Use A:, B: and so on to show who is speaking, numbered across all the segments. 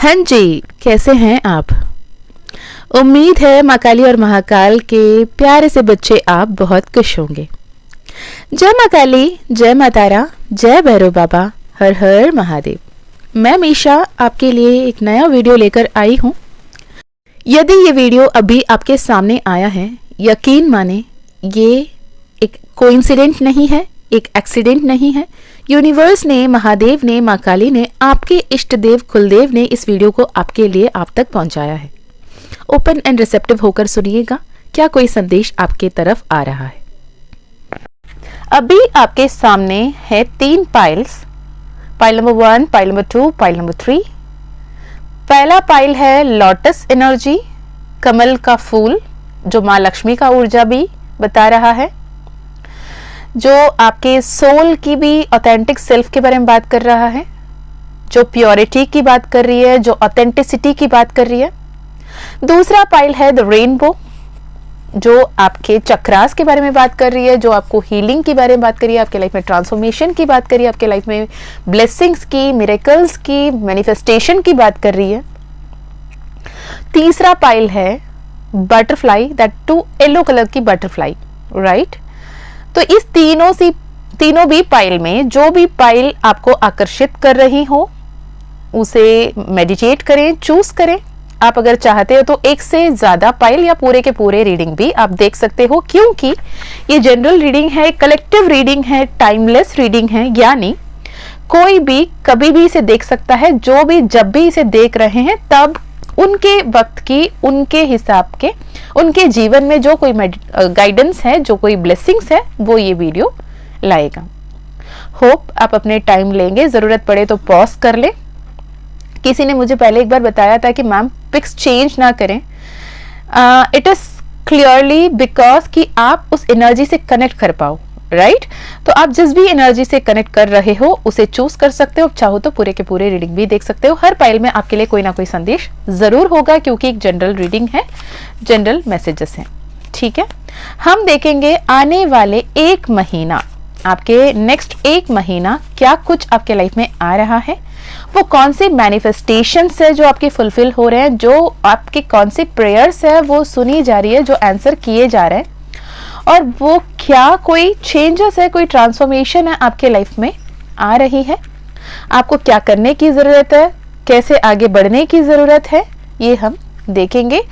A: हाँ जी, कैसे हैं आप? उम्मीद है माँ काली और महाकाल के प्यारे से बच्चे आप बहुत खुश होंगे। जय माँ काली, जय माँ तारा, जय भैरव बाबा, हर हर महादेव। मैं मीशा आपके लिए एक नया वीडियो लेकर आई हूँ। यदि ये वीडियो अभी आपके सामने आया है, यकीन माने ये एक कोइंसिडेंट नहीं है, एक एक्सीडेंट नहीं है। यूनिवर्स ने, महादेव ने, माँ काली ने, आपके इष्ट देव कुलदेव ने इस वीडियो को आपके लिए आप तक पहुंचाया है। ओपन एंड रिसेप्टिव होकर सुनिएगा, क्या कोई संदेश आपके तरफ आ रहा है। अभी आपके सामने है 3 piles, pile number 1, pile number 2, pile number 3। पहला पाइल है लोटस एनर्जी, कमल का फूल, जो माँ लक्ष्मी का ऊर्जा भी बता रहा है, जो आपके सोल की भी ऑथेंटिक सेल्फ के बारे में बात कर रहा है, जो प्योरिटी की बात कर रही है, जो ऑथेंटिसिटी की बात कर रही है। दूसरा पाइल है द रेनबो, जो आपके चक्रास के बारे में बात कर रही है, जो आपको हीलिंग के बारे में बात कर रही है, आपके लाइफ में ट्रांसफॉर्मेशन की बात कर रही है, आपके लाइफ में ब्लेसिंग्स की, मिरेकल्स की, मैनिफेस्टेशन की बात कर रही है। तीसरा पाइल है butterfly, that too yellow colour की बटरफ्लाई, राइट। तो इस तीनों भी पाइल में जो भी पाइल आपको आकर्षित कर रही हो उसे मेडिटेट करें, चूज करें। आप अगर चाहते हो तो एक से ज्यादा पाइल या पूरे के पूरे रीडिंग भी आप देख सकते हो, क्योंकि ये जनरल रीडिंग है, कलेक्टिव रीडिंग है, टाइमलेस रीडिंग है, यानी कोई भी कभी भी इसे देख सकता है। जो भी जब भी इसे देख रहे हैं तब उनके वक्त की, उनके हिसाब के, उनके जीवन में जो कोई गाइडेंस है, जो कोई ब्लेसिंग्स है, वो ये वीडियो लाएगा। होप आप अपने टाइम लेंगे, जरूरत पड़े तो पॉज कर ले। किसी ने मुझे पहले एक बार बताया था कि मैम पिक्स चेंज ना करें। इट इज क्लियरली बिकॉज कि आप उस एनर्जी से कनेक्ट कर पाओ, राइट। तो आप जिस भी एनर्जी से कनेक्ट कर रहे हो उसे चूज कर सकते हो। चाहो तो पूरे के पूरे रीडिंग भी देख सकते हो। हर पाइल में आपके लिए कोई ना कोई संदेश जरूर होगा, क्योंकि एक जनरल रीडिंग है, जनरल मैसेजेस हैं, ठीक है। हम देखेंगे आने वाले 1 महीना, आपके नेक्स्ट 1 महीना क्या कुछ आपके लाइफ में आ रहा है, वो कौन से मैनिफेस्टेशंस है जो आपके फुलफिल हो रहे हैं, जो आपके कौन सी प्रेयर्स है वो सुनी जा रही है, जो आंसर किए जा रहे हैं, और वो क्या कोई चेंजेस है, कोई ट्रांसफॉर्मेशन है आपके लाइफ में आ रही है। आपको क्या करने की जरूरत है, कैसे आगे बढ़ने की जरूरत है, ये हम देखेंगे।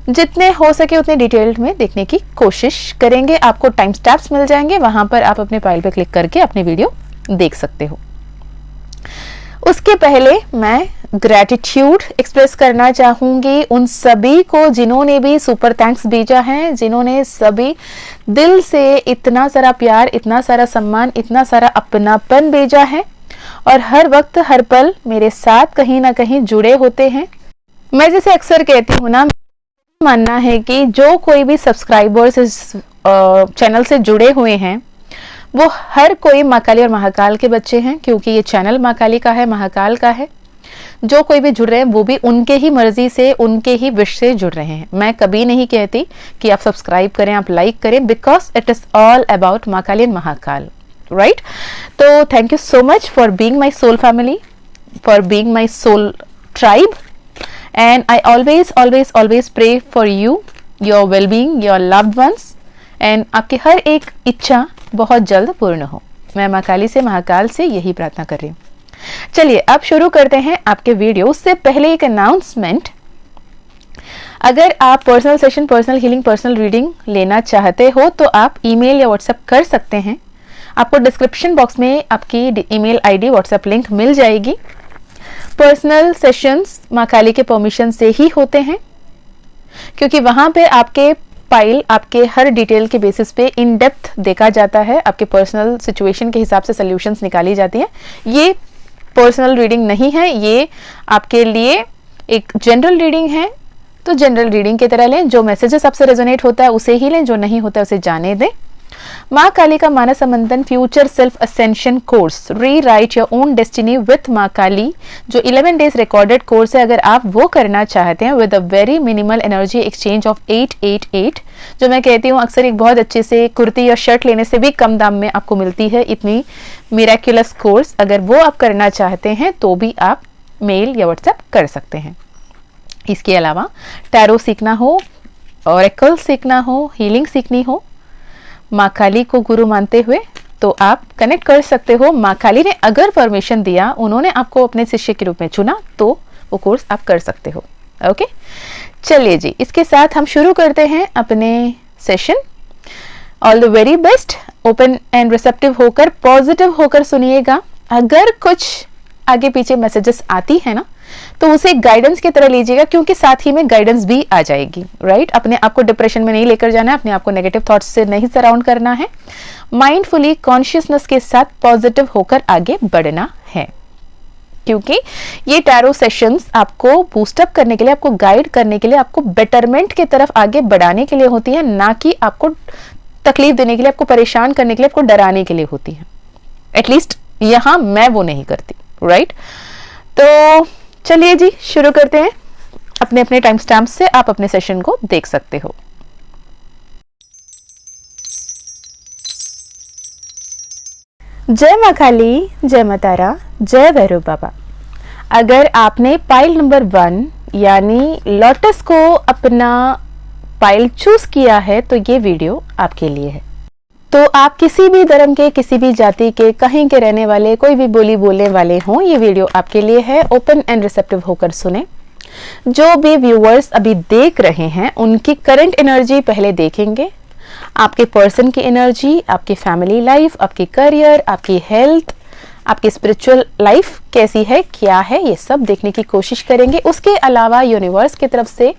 A: जितने हो सके उतने डिटेल में देखने की कोशिश करेंगे। आपको टाइम स्टैम्प्स मिल जाएंगे, वहां पर आप अपने फाइल पे क्लिक करके अपने वीडियो देख सकते हो। उसके पहले मैं ग्रैटिट्यूड एक्सप्रेस करना चाहूंगी उन सभी को जिन्होंने भी सुपर थैंक्स भेजा है, जिन्होंने सभी दिल से इतना सारा प्यार, इतना सारा सम्मान, इतना सारा अपनापन भेजा है और हर वक्त हर पल मेरे साथ कहीं ना कहीं जुड़े होते हैं। मैं जैसे अक्सर कहती हूँ ना, मानना है कि जो कोई भी सब्सक्राइबर्स इस चैनल से जुड़े हुए हैं वो हर कोई माँ काली और महाकाल के बच्चे हैं, क्योंकि ये चैनल माँ काली का है, महाकाल का है। जो कोई भी जुड़ रहे हैं वो भी उनके ही मर्जी से, उनके ही विश से जुड़ रहे हैं। मैं कभी नहीं कहती कि आप सब्सक्राइब करें, आप लाइक करें, because it is all about माँ काली एंड महाकाल, राइट। तो thank you so much for being my soul family, for being my soul tribe, and I always pray for you, your wellbeing, your loved ones, and आपकी हर एक इच्छा बहुत जल्द पूर्ण हो। मैं माँ काली से, महाकाल से यही प्रार्थना कर रही हूँ। चलिए अब शुरू करते हैं आपके वीडियो। उससे पहले एक अनाउंसमेंट, अगर आप personal session, personal healing, personal reading लेना चाहते हो तो आप ईमेल या व्हाट्सएप कर सकते हैं। आपको डिस्क्रिप्शन बॉक्स में आपकी ईमेल आईडी, व्हाट्सएप लिंक मिल जाएगी। पर्सनल सेशंस माँ काली के परमिशन से ही होते हैं, क्योंकि वहां पे आपके फाइल, आपके हर डिटेल के बेसिस पे इन डेप्थ देखा जाता है, आपके पर्सनल सिचुएशन के हिसाब से सॉल्यूशंस निकाली जाती है। ये पर्सनल रीडिंग नहीं है, ये आपके लिए एक जनरल रीडिंग है। तो जनरल रीडिंग की तरह लें, जो मैसेजेस आपसे रेजोनेट होता है उसे ही लें, जो नहीं होता है उसे जाने दें। माँ काली का मानस संबंधन फ्यूचर सेल्फ असेंशन कोर्स, री right your own destiny with माँ काली, जो 11 डेज रिकॉर्डेड कोर्स है, अगर आप वो करना चाहते हैं with a very minimal energy exchange of 888, जो मैं कहती हूँ अक्सर एक बहुत अच्छे से कुर्ती या शर्ट लेने से भी कम दाम में आपको मिलती है, इतनी मिरेक्युलस कोर्स, अगर वो आप करना चाहते हैं तो भी आप मेल या व्हाट्सएप कर सकते हैं। इसके अलावा टैरो सीखना हो, ऑरेकल सीखना हो, हीलिंग सीखनी हो, माँ काली को गुरु मानते हुए तो आप कनेक्ट कर सकते हो। माँ काली ने अगर परमिशन दिया, उन्होंने आपको अपने शिष्य के रूप में चुना, तो वो कोर्स आप कर सकते हो। ओके, चलिए जी, इसके साथ हम शुरू करते हैं अपने session. All the very best. Open and receptive होकर, पॉजिटिव होकर सुनिएगा। अगर कुछ आगे पीछे मैसेजेस आती है ना, तो उसे गाइडेंस की तरह लीजिएगा, क्योंकि साथ ही में गाइडेंस भी आ जाएगी। राइट, अपने आप को डिप्रेशन में नहीं लेकर जाना है, अपने आप को नेगेटिव थॉट्स से नहीं सराउंड करना है। माइंडफुली कॉन्शियसनेस के साथ पॉजिटिव होकर आगे बढ़ना है, क्योंकि ये टैरो सेशंस आपको बूस्टअप करने के लिए, आपको गाइड करने के लिए, आपको बेटरमेंट की तरफ आगे बढ़ाने के लिए होती है, ना कि आपको तकलीफ देने के लिए, आपको परेशान करने के लिए, आपको डराने के लिए होती है। एटलीस्ट यहां मैं वो नहीं करती। राइट, तो चलिए जी, शुरू करते हैं। अपने अपने टाइम स्टैम्प से आप अपने सेशन को देख सकते हो। जय माँ काली, जय माँ तारा, जय भैरव बाबा। अगर आपने पाइल नंबर 1 यानी लोटस को अपना पाइल चूज किया है, तो ये वीडियो आपके लिए है। तो आप किसी भी धर्म के, किसी भी जाति के, कहीं के रहने वाले, कोई भी बोली बोलने वाले हों, ये वीडियो आपके लिए है। ओपन एंड रिसेप्टिव होकर सुने। जो भी व्यूअर्स अभी देख रहे हैं, उनकी करंट एनर्जी पहले देखेंगे। आपके पर्सन की एनर्जी, आपकी फैमिली लाइफ, आपकी करियर, आपकी हेल्थ, आपकी स्पिरिचुअल लाइफ कैसी है, क्या है, ये सब देखने की कोशिश करेंगे। उसके अलावा यूनिवर्स की तरफ से,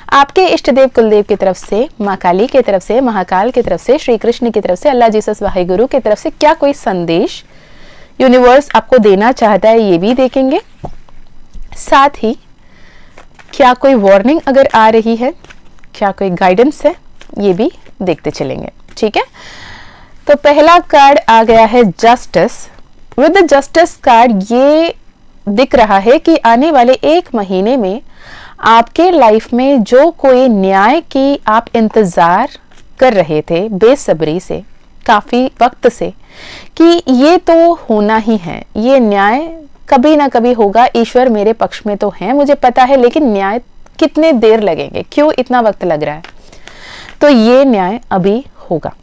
A: आपके इष्ट देव कुलदेव की तरफ से, माँ काली की तरफ से, महाकाल की तरफ से, श्री कृष्ण की तरफ से, अल्लाह जीसस वाहिगुरु की तरफ से क्या कोई संदेश यूनिवर्स आपको देना चाहता है, ये भी देखेंगे। साथ ही क्या कोई वार्निंग अगर आ रही है, क्या कोई गाइडेंस है, ये भी देखते चलेंगे। ठीक है, तो पहला कार्ड आ गया है justice. With the justice card ये दिख रहा है कि आने वाले 1 महीने में आपके लाइफ में जो कोई न्याय की आप इंतजार कर रहे थे बेसब्री से, काफी वक्त से, कि ये तो होना ही है, ये न्याय कभी ना कभी होगा, ईश्वर मेरे पक्ष में तो है, मुझे पता है, लेकिन न्याय कितने देर लगेंगे, क्यों इतना वक्त लग रहा है, तो ये न्याय अभी होगा।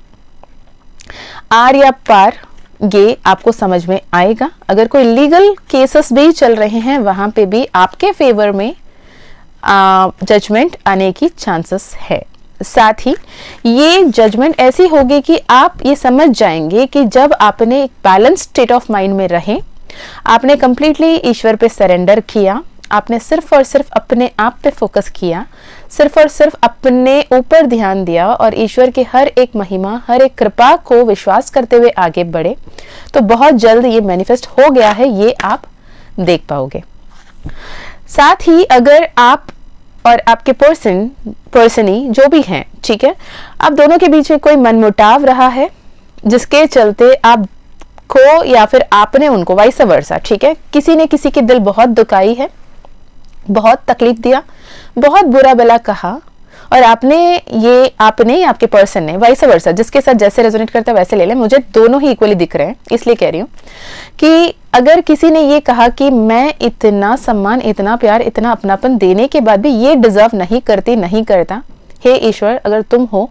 A: आर या पार ये आपको समझ में आएगा। अगर कोई लीगल केसेस भी चल रहे हैं, वहां पे भी आपके फेवर में जजमेंट आने की चांसेस है। साथ ही ये जजमेंट ऐसी होगी कि आप ये समझ जाएंगे कि जब आपने एक बैलेंस स्टेट ऑफ माइंड में रहे, आपने कंप्लीटली ईश्वर पे सरेंडर किया, आपने सिर्फ और सिर्फ अपने आप पे फोकस किया, सिर्फ और सिर्फ अपने ऊपर ध्यान दिया और ईश्वर की हर एक महिमा, हर एक कृपा को विश्वास करते हुए आगे बढ़े, तो बहुत जल्द ये मैनिफेस्ट हो गया है, ये आप देख पाओगे। साथ ही अगर आप और आपके पर्सनी जो भी हैं, ठीक है, अब दोनों के बीच में कोई मनमुटाव रहा है, जिसके चलते आप को या फिर आपने उनको, वाइस वर्सा, ठीक है, किसी ने किसी के दिल बहुत दुखाई है, बहुत तकलीफ दिया, बहुत बुरा भला कहा, और आपने आपके पर्सन ने, वाइस वर्सा, जिसके साथ जैसे रेजोनेट करता है वैसे ले लें, मुझे दोनों ही इक्वली दिख रहे हैं, इसलिए कह रही हूँ कि अगर किसी ने ये कहा कि मैं इतना सम्मान, इतना प्यार, इतना अपनापन देने के बाद भी ये डिजर्व नहीं करती, नहीं करता, हे ईश्वर अगर तुम हो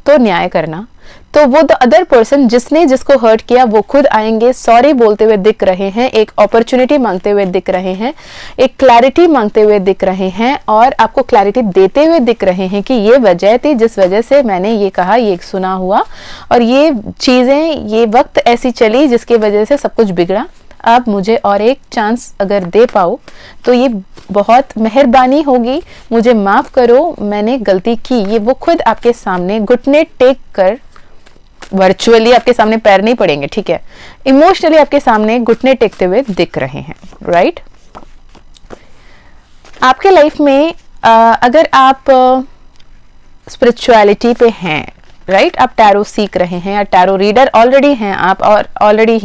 A: तो न्याय करना, तो वो द अदर पर्सन जिसने जिसको हर्ट किया वो खुद आएंगे, सॉरी बोलते हुए दिख रहे हैं, एक अपॉर्चुनिटी मांगते हुए दिख रहे हैं, एक क्लैरिटी मांगते हुए दिख रहे हैं, और आपको क्लैरिटी देते हुए दिख रहे हैं कि ये वजह थी जिस वजह से मैंने ये कहा, ये सुना हुआ, और ये चीजें, ये वक्त ऐसी चली जिसकी वजह से सब कुछ बिगड़ा, अब मुझे और एक चांस अगर दे पाओ तो ये बहुत मेहरबानी होगी, मुझे माफ करो, मैंने गलती की। ये वो खुद आपके सामने घुटने टेक कर, वर्चुअली आपके सामने पैर नहीं पड़ेंगे, ठीक है, इमोशनली आपके सामने घुटने टेकते हुए दिख रहे हैं। राइट, आपके लाइफ में अगर आप स्पिरिचुअलिटी पे हैं, राइट, आप टैरो सीख रहे हैं या टैरो रीडर ऑलरेडी हैं आप, और ऑलरेडी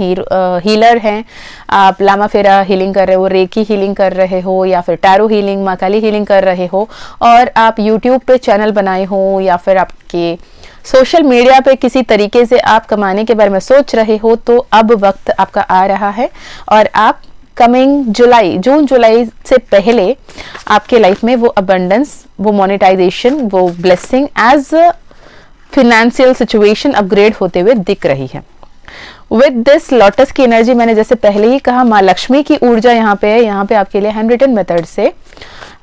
A: हीलर हैं, आप लामा फेरा हीलिंग कर रहे हो, रेकी हीलिंग कर रहे हो, या फिर टैरो हीलिंग, माँ काली हीलिंग कर रहे हो, और आप यूट्यूब पे चैनल बनाए हो, या फिर आपके सोशल मीडिया पे किसी तरीके से आप कमाने के बारे में सोच रहे हो, तो अब वक्त आपका आ रहा है और आप कमिंग जून जुलाई से पहले आपके लाइफ में वो अबंडेंस, वो मोनेटाइजेशन, वो blessing as financial situation upgrade होते हुए दिख रही है। विद दिस लोटस की एनर्जी, मैंने जैसे पहले ही कहा, माँ लक्ष्मी की ऊर्जा यहाँ पे है। यहाँ पे आपके लिए हैंड रिटन मेथड से,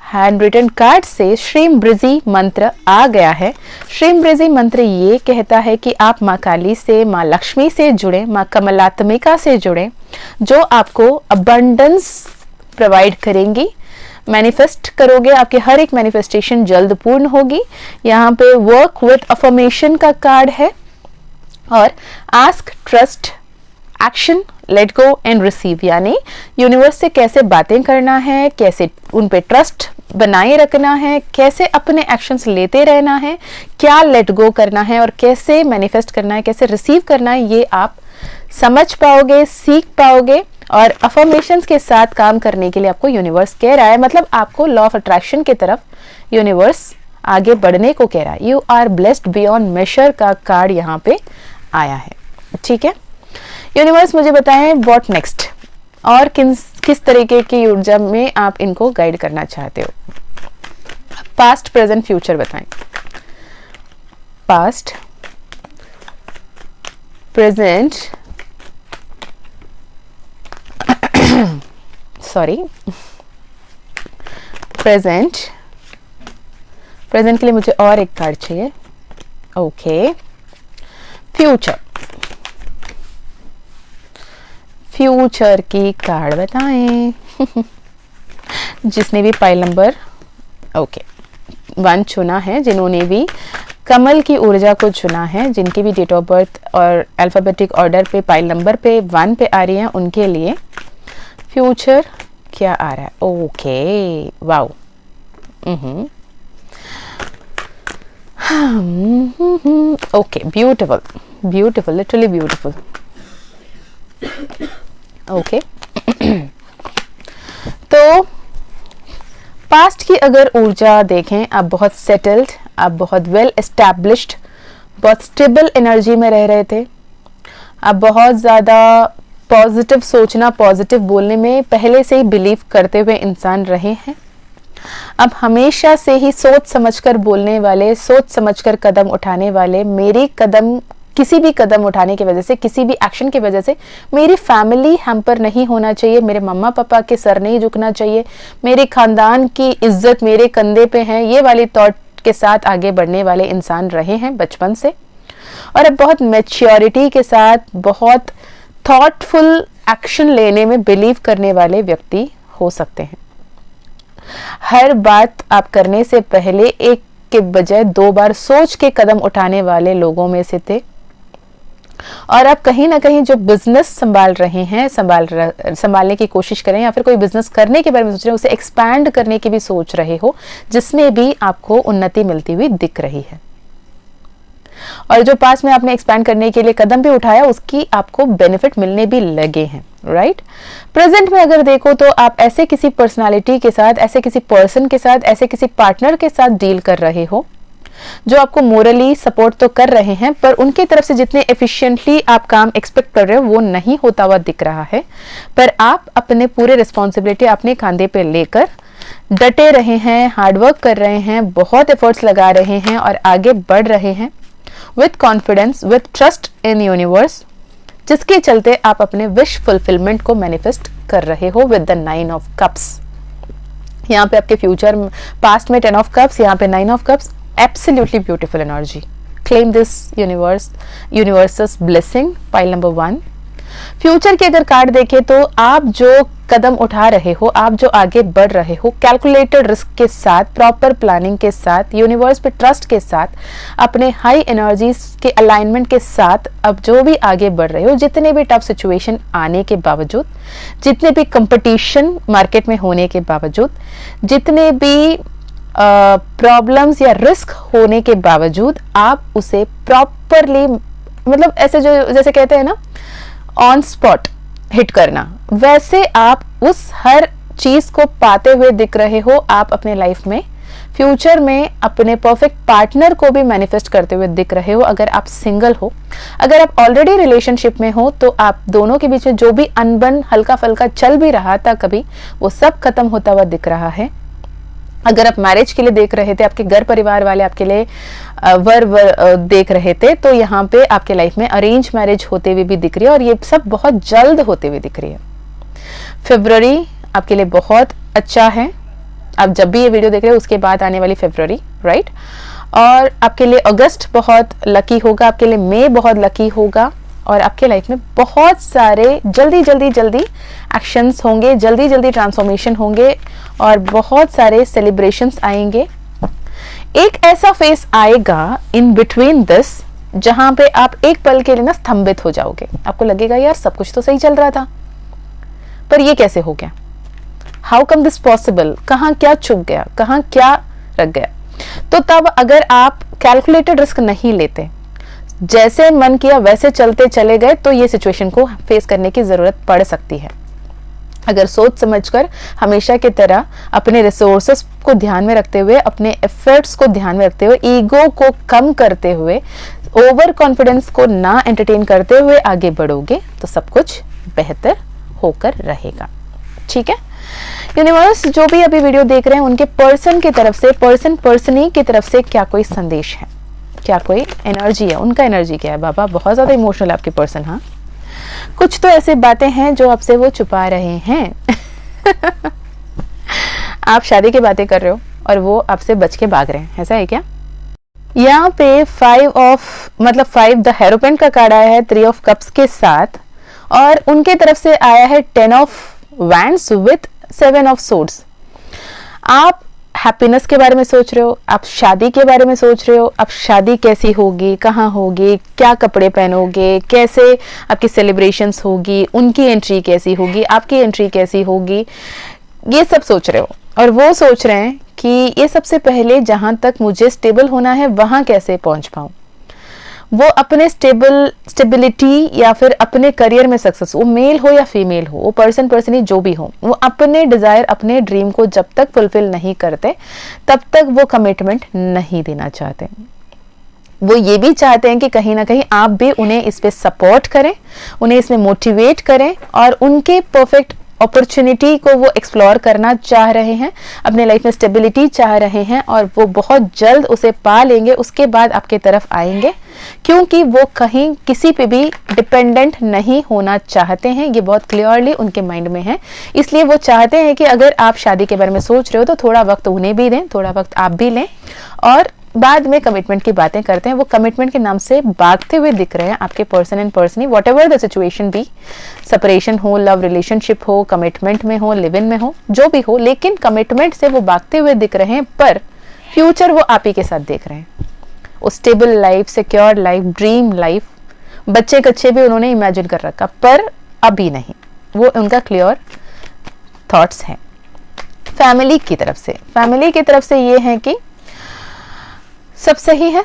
A: हैंड रिटन कार्ड से श्रीम ब्रिजी मंत्र आ गया है। श्रीम ब्रिजी मंत्र ये कहता है कि आप माँ काली से, माँ लक्ष्मी से जुड़े, माँ कमलात्मिका से जुड़े, जो आपको अबंडेंस प्रोवाइड करेंगी। मैनिफेस्ट करोगे, आपके हर एक मैनिफेस्टेशन जल्द पूर्ण होगी। यहाँ पे वर्क विद अफर्मेशन का कार्ड है और ask, trust, action, let go and receive, यानी यूनिवर्स से कैसे बातें करना है, कैसे उन पे ट्रस्ट बनाए रखना है, कैसे अपने एक्शंस लेते रहना है, क्या लेट गो करना है और कैसे मैनिफेस्ट करना है, कैसे रिसीव करना है, ये आप समझ पाओगे, सीख पाओगे। और अफर्मेशंस के साथ काम करने के लिए आपको यूनिवर्स कह रहा है, मतलब आपको लॉ ऑफ अट्रैक्शन की तरफ यूनिवर्स आगे बढ़ने को कह रहा है। You are blessed beyond measure का कार्ड यहाँ पे आया है। ठीक है, यूनिवर्स मुझे बताएं व्हाट नेक्स्ट, और किस तरीके की ऊर्जा में आप इनको गाइड करना चाहते हो। पास्ट, प्रेजेंट, फ्यूचर बताएं। पास्ट, प्रेजेंट, सॉरी, प्रेजेंट के लिए मुझे और एक कार्ड चाहिए। ओके, फ्यूचर की कार्ड बताएं। जिसने भी पाइल नंबर 1 चुना है, जिन्होंने भी कमल की ऊर्जा को चुना है, जिनकी भी डेट ऑफ बर्थ और अल्फाबेटिक ऑर्डर पे पाइल नंबर पे 1 पे आ रही है, उनके लिए फ्यूचर क्या आ रहा है। Okay, wow, okay, beautiful, literally beautiful. Okay, तो पास्ट की अगर ऊर्जा देखें, आप बहुत सेटल्ड, आप बहुत वेल एस्टैब्लिश्ड, बहुत स्टेबल एनर्जी में रह रहे थे। आप बहुत ज़्यादा पॉजिटिव सोचना, पॉजिटिव बोलने में पहले से ही बिलीव करते हुए इंसान रहे हैं। अब हमेशा से ही सोच समझकर बोलने वाले, सोच समझकर कदम उठाने वाले, किसी भी कदम उठाने की वजह से, किसी भी एक्शन की वजह से मेरी फैमिली हैम्पर नहीं होना चाहिए, मेरे मम्मा पापा के सर नहीं झुकना चाहिए, मेरे खानदान की इज्जत मेरे कंधे पे है, ये वाली थॉट के साथ आगे बढ़ने वाले इंसान रहे हैं बचपन से। और अब बहुत मैच्योरिटी के साथ, बहुत थॉटफुल एक्शन लेने में बिलीव करने वाले व्यक्ति हो सकते हैं। हर बात आप करने से पहले एक के बजाय 2 बार सोच के कदम उठाने वाले लोगों में से थे। और आप कहीं ना कहीं जो बिजनेस संभाल रहे हैं, संभालने की कोशिश करें, या फिर कोई बिजनेस करने के बारे में सोच रहे हैं, उसे एक्सपैंड करने की भी सोच रहे हो, जिसमें भी आपको उन्नति मिलती हुई दिख रही है। और जो पास में आपने एक्सपैंड करने के लिए कदम भी उठाया, उसकी आपको बेनिफिट मिलने भी लगे हैं, राइट। प्रेजेंट में अगर देखो तो आप ऐसे किसी पर्सनालिटी के साथ, ऐसे किसी पर्सन के साथ, ऐसे किसी पार्टनर के साथ डील कर रहे हो जो आपको मोरली सपोर्ट तो कर रहे हैं, पर उनकी तरफ से जितने एफिशिएंटली आप काम एक्सपेक्ट कर रहे हो वो नहीं होता हुआ दिख रहा है। पर आप अपने पूरे रिस्पॉन्सिबिलिटी अपने कंधे पे लेकर डटे रहे हैं, हार्डवर्क कर रहे हैं, बहुत एफर्ट्स लगा रहे हैं और आगे बढ़ रहे हैं with confidence, with trust in universe, जिसके चलते आप अपने विश फुलफिलमेंट को मैनिफेस्ट कर रहे हो विद द 9 ऑफ कप्स। यहाँ पे आपके फ्यूचर, पास्ट में 10 ऑफ कप्स, यहाँ पे 9 of cups. Absolutely beautiful energy. Claim this universe's blessing. Pile number 1. Future के अगर कार्ड देखें तो आप जो कदम उठा रहे हो, आप जो आगे बढ़ रहे हो, कैलकुलेटेड रिस्क के साथ, प्रॉपर प्लानिंग के साथ, यूनिवर्स पे ट्रस्ट के साथ, अपने हाई एनर्जीज के अलाइनमेंट के साथ अब जो भी आगे बढ़ रहे हो, जितने भी टफ सिचुएशन आने के बावजूद, जितने भी कंपटीशन मार्केट में होने के बावजूद, जितने भी प्रॉब्लम्स या रिस्क होने के बावजूद, आप उसे प्रॉपरली, मतलब ऐसे जो जैसे कहते हैं ना ऑन स्पॉट हिट करना, वैसे आप उस हर चीज को पाते हुए दिख रहे हो। आप अपने लाइफ में फ्यूचर में अपने परफेक्ट पार्टनर को भी मैनिफेस्ट करते हुए दिख रहे हो। अगर आप सिंगल हो, अगर आप ऑलरेडी रिलेशनशिप में हो, तो आप दोनों के बीच में जो भी अनबन हल्का फल्का चल भी रहा था कभी, वो सब खत्म होता हुआ दिख रहा है। अगर आप मैरिज के लिए देख रहे थे, आपके घर परिवार वाले आपके लिए वर देख रहे थे, तो यहाँ पे आपके लाइफ में अरेंज मैरिज होते हुए भी दिख रही है और ये सब बहुत जल्द होते हुए दिख रही है। फरवरी आपके लिए बहुत अच्छा है। आप जब भी ये वीडियो देख रहे हो उसके बाद आने वाली फरवरी, राइट। और आपके लिए अगस्त बहुत लकी होगा, आपके लिए मई बहुत लकी होगा और आपके लाइफ में बहुत सारे जल्दी जल्दी जल्दी एक्शंस होंगे, जल्दी जल्दी ट्रांसफॉर्मेशन होंगे और बहुत सारे सेलिब्रेशंस आएंगे। एक ऐसा फेस आएगा इन बिटवीन दिस जहां पे आप एक पल के लिए ना स्तंभित हो जाओगे। आपको लगेगा यार सब कुछ तो सही चल रहा था, पर ये कैसे हो गया, हाउ कम दिस पॉसिबल, कहाँ क्या चुक गया, कहाँ क्या रख गया। तो तब अगर आप कैलकुलेटेड रिस्क नहीं लेते, जैसे मन किया वैसे चलते चले गए, तो ये सिचुएशन को फेस करने की जरूरत पड़ सकती है। अगर सोच समझकर हमेशा की तरह अपने रिसोर्सेस को ध्यान में रखते हुए, अपने एफर्ट्स को ध्यान में रखते हुए, ईगो को कम करते हुए, ओवर कॉन्फिडेंस को ना एंटरटेन करते हुए आगे बढ़ोगे तो सब कुछ बेहतर होकर रहेगा। ठीक है यूनिवर्स, जो भी अभी वीडियो देख रहे हैं उनके पर्सन की तरफ से, पर्सनी की तरफ से क्या कोई संदेश है, क्या कोई एनर्जी है, उनका एनर्जी क्या है। बाबा बहुत ज्यादा इमोशनल आपके पर्सन, हाँ कुछ तो ऐसी बातें हैं जो आपसे वो छुपा रहे हैं। आप शादी की बातें कर रहे हो और वो आपसे बच के भाग रहे हैं, ऐसा है क्या। यहाँ पे 5 द हेरोपेंट का कार्ड आया है 3 ऑफ कप्स के साथ और उनके तरफ से आया है 10 of wands with 7 of swords. आप हैप्पीनेस के बारे में सोच रहे हो, आप शादी के बारे में सोच रहे हो, आप शादी कैसी होगी, कहाँ होगी, क्या कपड़े पहनोगे, कैसे आपकी सेलिब्रेशंस होगी, उनकी एंट्री कैसी होगी, आपकी एंट्री कैसी होगी, ये सब सोच रहे हो। और वो सोच रहे हैं कि ये सबसे पहले जहां तक मुझे स्टेबल होना है वहां कैसे पहुंच पाऊं। वो अपने स्टेबिलिटी या फिर अपने करियर में सक्सेस, वो मेल हो या फीमेल हो, वो पर्सनली जो भी हो, वो अपने डिजायर, अपने ड्रीम को जब तक फुलफिल नहीं करते तब तक वो कमिटमेंट नहीं देना चाहते। वो ये भी चाहते हैं कि कहीं ना कहीं आप भी उन्हें इस पे सपोर्ट करें, उन्हें इसमें मोटिवेट करें और उनके परफेक्ट अपॉर्चुनिटी को वो एक्सप्लोर करना चाह रहे हैं, अपने लाइफ में स्टेबिलिटी चाह रहे हैं और वो बहुत जल्द उसे पा लेंगे, उसके बाद आपके तरफ आएंगे, क्योंकि वो कहीं किसी पे भी डिपेंडेंट नहीं होना चाहते हैं। ये बहुत क्लियरली उनके माइंड में है, इसलिए वो चाहते हैं कि अगर आप शादी के बारे में सोच रहे हो तो थोड़ा वक्त उन्हें भी दें, थोड़ा वक्त आप भी लें और बाद में कमिटमेंट की बातें करते हैं। वो कमिटमेंट के नाम से भागते हुए दिख रहे हैं आपके पर्सन एंड पर्सनी, whatever the situation be, separation हो, लव रिलेशनशिप हो, कमिटमेंट में हो, लिव इन में हो, जो भी हो, लेकिन कमिटमेंट से वो भागते हुए दिख रहे हैं। पर फ्यूचर वो आप ही के साथ देख रहे हैं, वो stable life, secure life, dream life, बच्चे कच्चे भी उन्होंने इमेजिन कर रखा, पर अभी नहीं, वो उनका क्लियर थॉट्स हैं। फैमिली की तरफ से ये है कि सब सही है,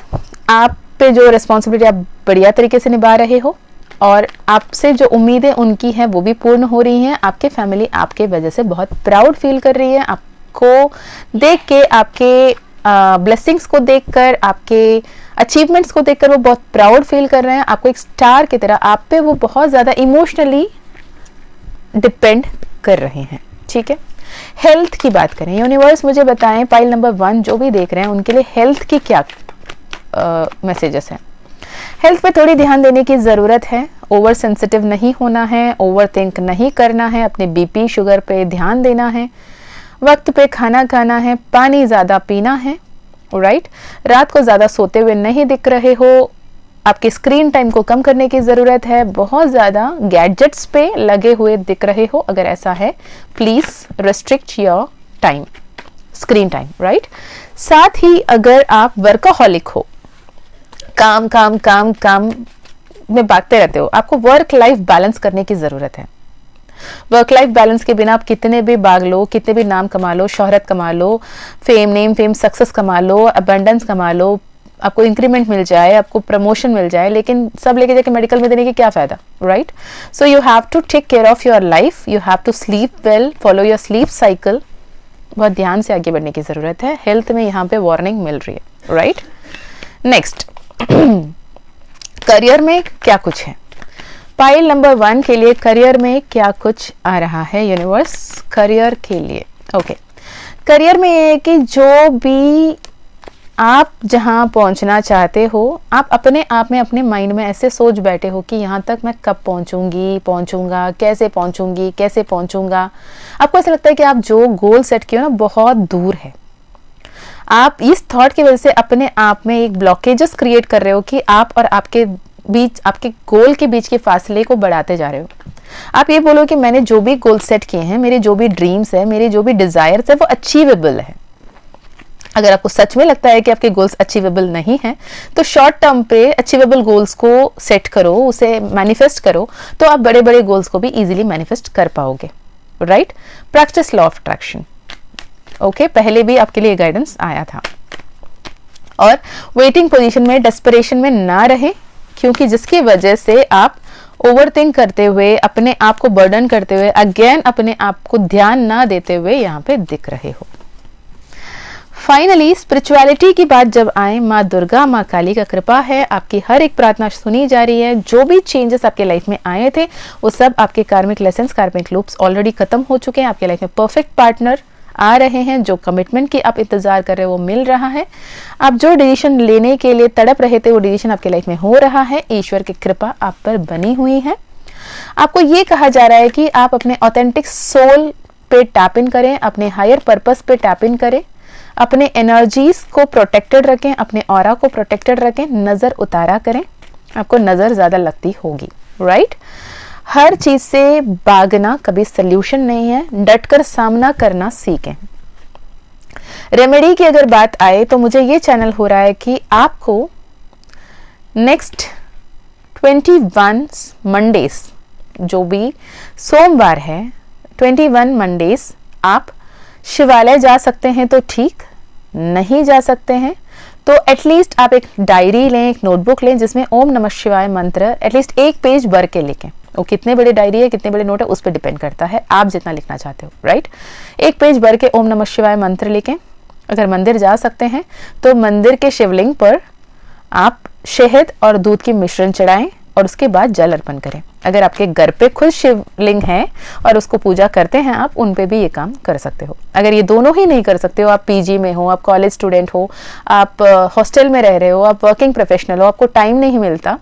A: आप पे जो रिस्पॉन्सिबिलिटी आप बढ़िया तरीके से निभा रहे हो और आपसे जो उम्मीदें उनकी हैं वो भी पूर्ण हो रही हैं। आपके फैमिली आपके वजह से बहुत प्राउड फील कर रही है, आपको देख के, आपके ब्लेसिंग्स को देखकर, आपके अचीवमेंट्स को देखकर वो बहुत प्राउड फील कर रहे हैं। आपको एक स्टार की तरह आप पे वो बहुत ज़्यादा इमोशनली डिपेंड कर रहे हैं। ठीक है, हेल्थ की बात करें, यूनिवर्स मुझे बताएं पाइल नंबर 1 जो भी देख रहे हैं उनके लिए हेल्थ की क्या मैसेजेस हैं। हेल्थ पे थोड़ी ध्यान देने की ज़रूरत है, ओवर सेंसिटिव नहीं होना है, ओवर थिंक नहीं करना है, अपने बीपी शुगर पे ध्यान देना है, वक्त पे खाना खाना है, पानी ज़्यादा पीना है, राइट। रात को ज़्यादा सोते हुए नहीं दिख रहे हो, आपके स्क्रीन टाइम को कम करने की ज़रूरत है, बहुत ज़्यादा गैजेट्स पे लगे हुए दिख रहे हो, अगर ऐसा है please restrict your time, screen time, right. साथ ही अगर आप वर्कaholic हो, काम काम काम काम में भागते रहते हो, आपको वर्क लाइफ बैलेंस करने की ज़रूरत है। वर्क लाइफ बैलेंस के बिना आप कितने भी भाग लो, कितने भी नाम कमा लो, शोहरत कमा लो, फेम सक्सेस कमा लो, अबंडेंस कमा लो, आपको इंक्रीमेंट मिल जाए, आपको प्रमोशन मिल जाए, लेकिन सब लेके जाके मेडिकल में देने की क्या फायदा, right. So you have to take care of your life, you have to sleep well, follow your sleep cycle, बहुत ध्यान से आगे बढ़ने की ज़रूरत है। हेल्थ में यहाँ पे वार्निंग मिल रही है, राइट। नेक्स्ट, करियर में क्या कुछ है। पाइल नंबर 1 के लिए करियर में क्या कुछ आ रहा है यूनिवर्स करियर के लिए। ओके, करियर में ये है कि जो भी आप जहां पहुंचना चाहते हो, आप अपने आप में अपने माइंड में ऐसे सोच बैठे हो कि यहाँ तक मैं कब पहुंचूंगा, कैसे पहुंचूंगा। आपको ऐसा लगता है कि आप जो गोल सेट किए हो ना बहुत दूर है। आप इस थॉट की वजह से अपने आप में एक ब्लॉकेजेस क्रिएट कर रहे हो कि आप और आपके बीच, आपके गोल के बीच के फासले को बढ़ाते जा रहे हो। आप ये बोलो कि मैंने जो भी गोल सेट किए हैं, मेरे जो भी ड्रीम्स है, मेरे जो भी डिजायर्स है वो अचीवेबल है। अगर आपको सच में लगता है कि आपके गोल्स अचीवेबल नहीं हैं, तो शॉर्ट टर्म पे अचीवेबल गोल्स को सेट करो, उसे मैनिफेस्ट करो, तो आप बड़े बड़े गोल्स को भी इजीली मैनिफेस्ट कर पाओगे, right. Practice law of attraction. Okay, पहले भी आपके लिए गाइडेंस आया था। और वेटिंग पोजीशन में, डेस्परेशन में ना रहे, क्योंकि जिसकी वजह से आप ओवरथिंक करते हुए, अपने आप को बर्डन करते हुए, अगेन अपने आप को ध्यान ना देते हुए यहाँ पे दिख रहे हो। फाइनली स्पिरिचुअलिटी की बात जब आए, माँ दुर्गा, माँ काली का कृपा है, आपकी हर एक प्रार्थना सुनी जा रही है। जो भी चेंजेस आपके लाइफ में आए थे वो सब आपके कार्मिक लेसन्स, कार्मिक लूप्स ऑलरेडी खत्म हो चुके हैं। आपके लाइफ में परफेक्ट पार्टनर आ रहे हैं। जो कमिटमेंट की आप इंतजार कर रहे हो वो मिल रहा है। आप जो डिसीजन लेने के लिए तड़प रहे थे वो डिसीजन आपके लाइफ में हो रहा है। ईश्वर की कृपा आप पर बनी हुई है। आपको ये कहा जा रहा है कि आप अपने ऑथेंटिक सोल पे टैप इन करें, अपने हायर पर्पस पे टैप इन करें, अपने एनर्जीज को प्रोटेक्टेड रखें, अपने ऑरा को प्रोटेक्टेड रखें, नजर उतारा करें। आपको नजर ज्यादा लगती होगी, राइट। हर चीज से भागना कभी सल्यूशन नहीं है, डटकर सामना करना सीखें। रेमेडी की अगर बात आए तो मुझे ये चैनल हो रहा है कि आपको नेक्स्ट 21 मंडेज, जो भी सोमवार है, 21 मंडेज आप शिवालय जा सकते हैं तो ठीक, नहीं जा सकते हैं तो एटलीस्ट आप एक डायरी लें, एक नोटबुक लें जिसमें ओम नमः शिवाय मंत्र एटलीस्ट एक पेज भर के लिखें। वो कितने बड़े डायरी है, कितने बड़े नोट है, उस पर डिपेंड करता है, आप जितना लिखना चाहते हो, राइट। एक पेज भर के ओम नमः शिवाय मंत्र लिखें। अगर मंदिर जा सकते हैं तो मंदिर के शिवलिंग पर आप शहद और दूध की मिश्रण चढ़ाएं और उसके बाद जल अर्पण करें। अगर आपके घर पे खुद शिवलिंग है और उसको पूजा करते हैं आप, उन पे भी ये काम कर सकते हो। अगर ये दोनों ही नहीं कर सकते हो, आप पीजी में हो, आप कॉलेज स्टूडेंट हो, आप हॉस्टल में रह रहे हो, आप वर्किंग प्रोफेशनल हो, आपको टाइम नहीं मिलता,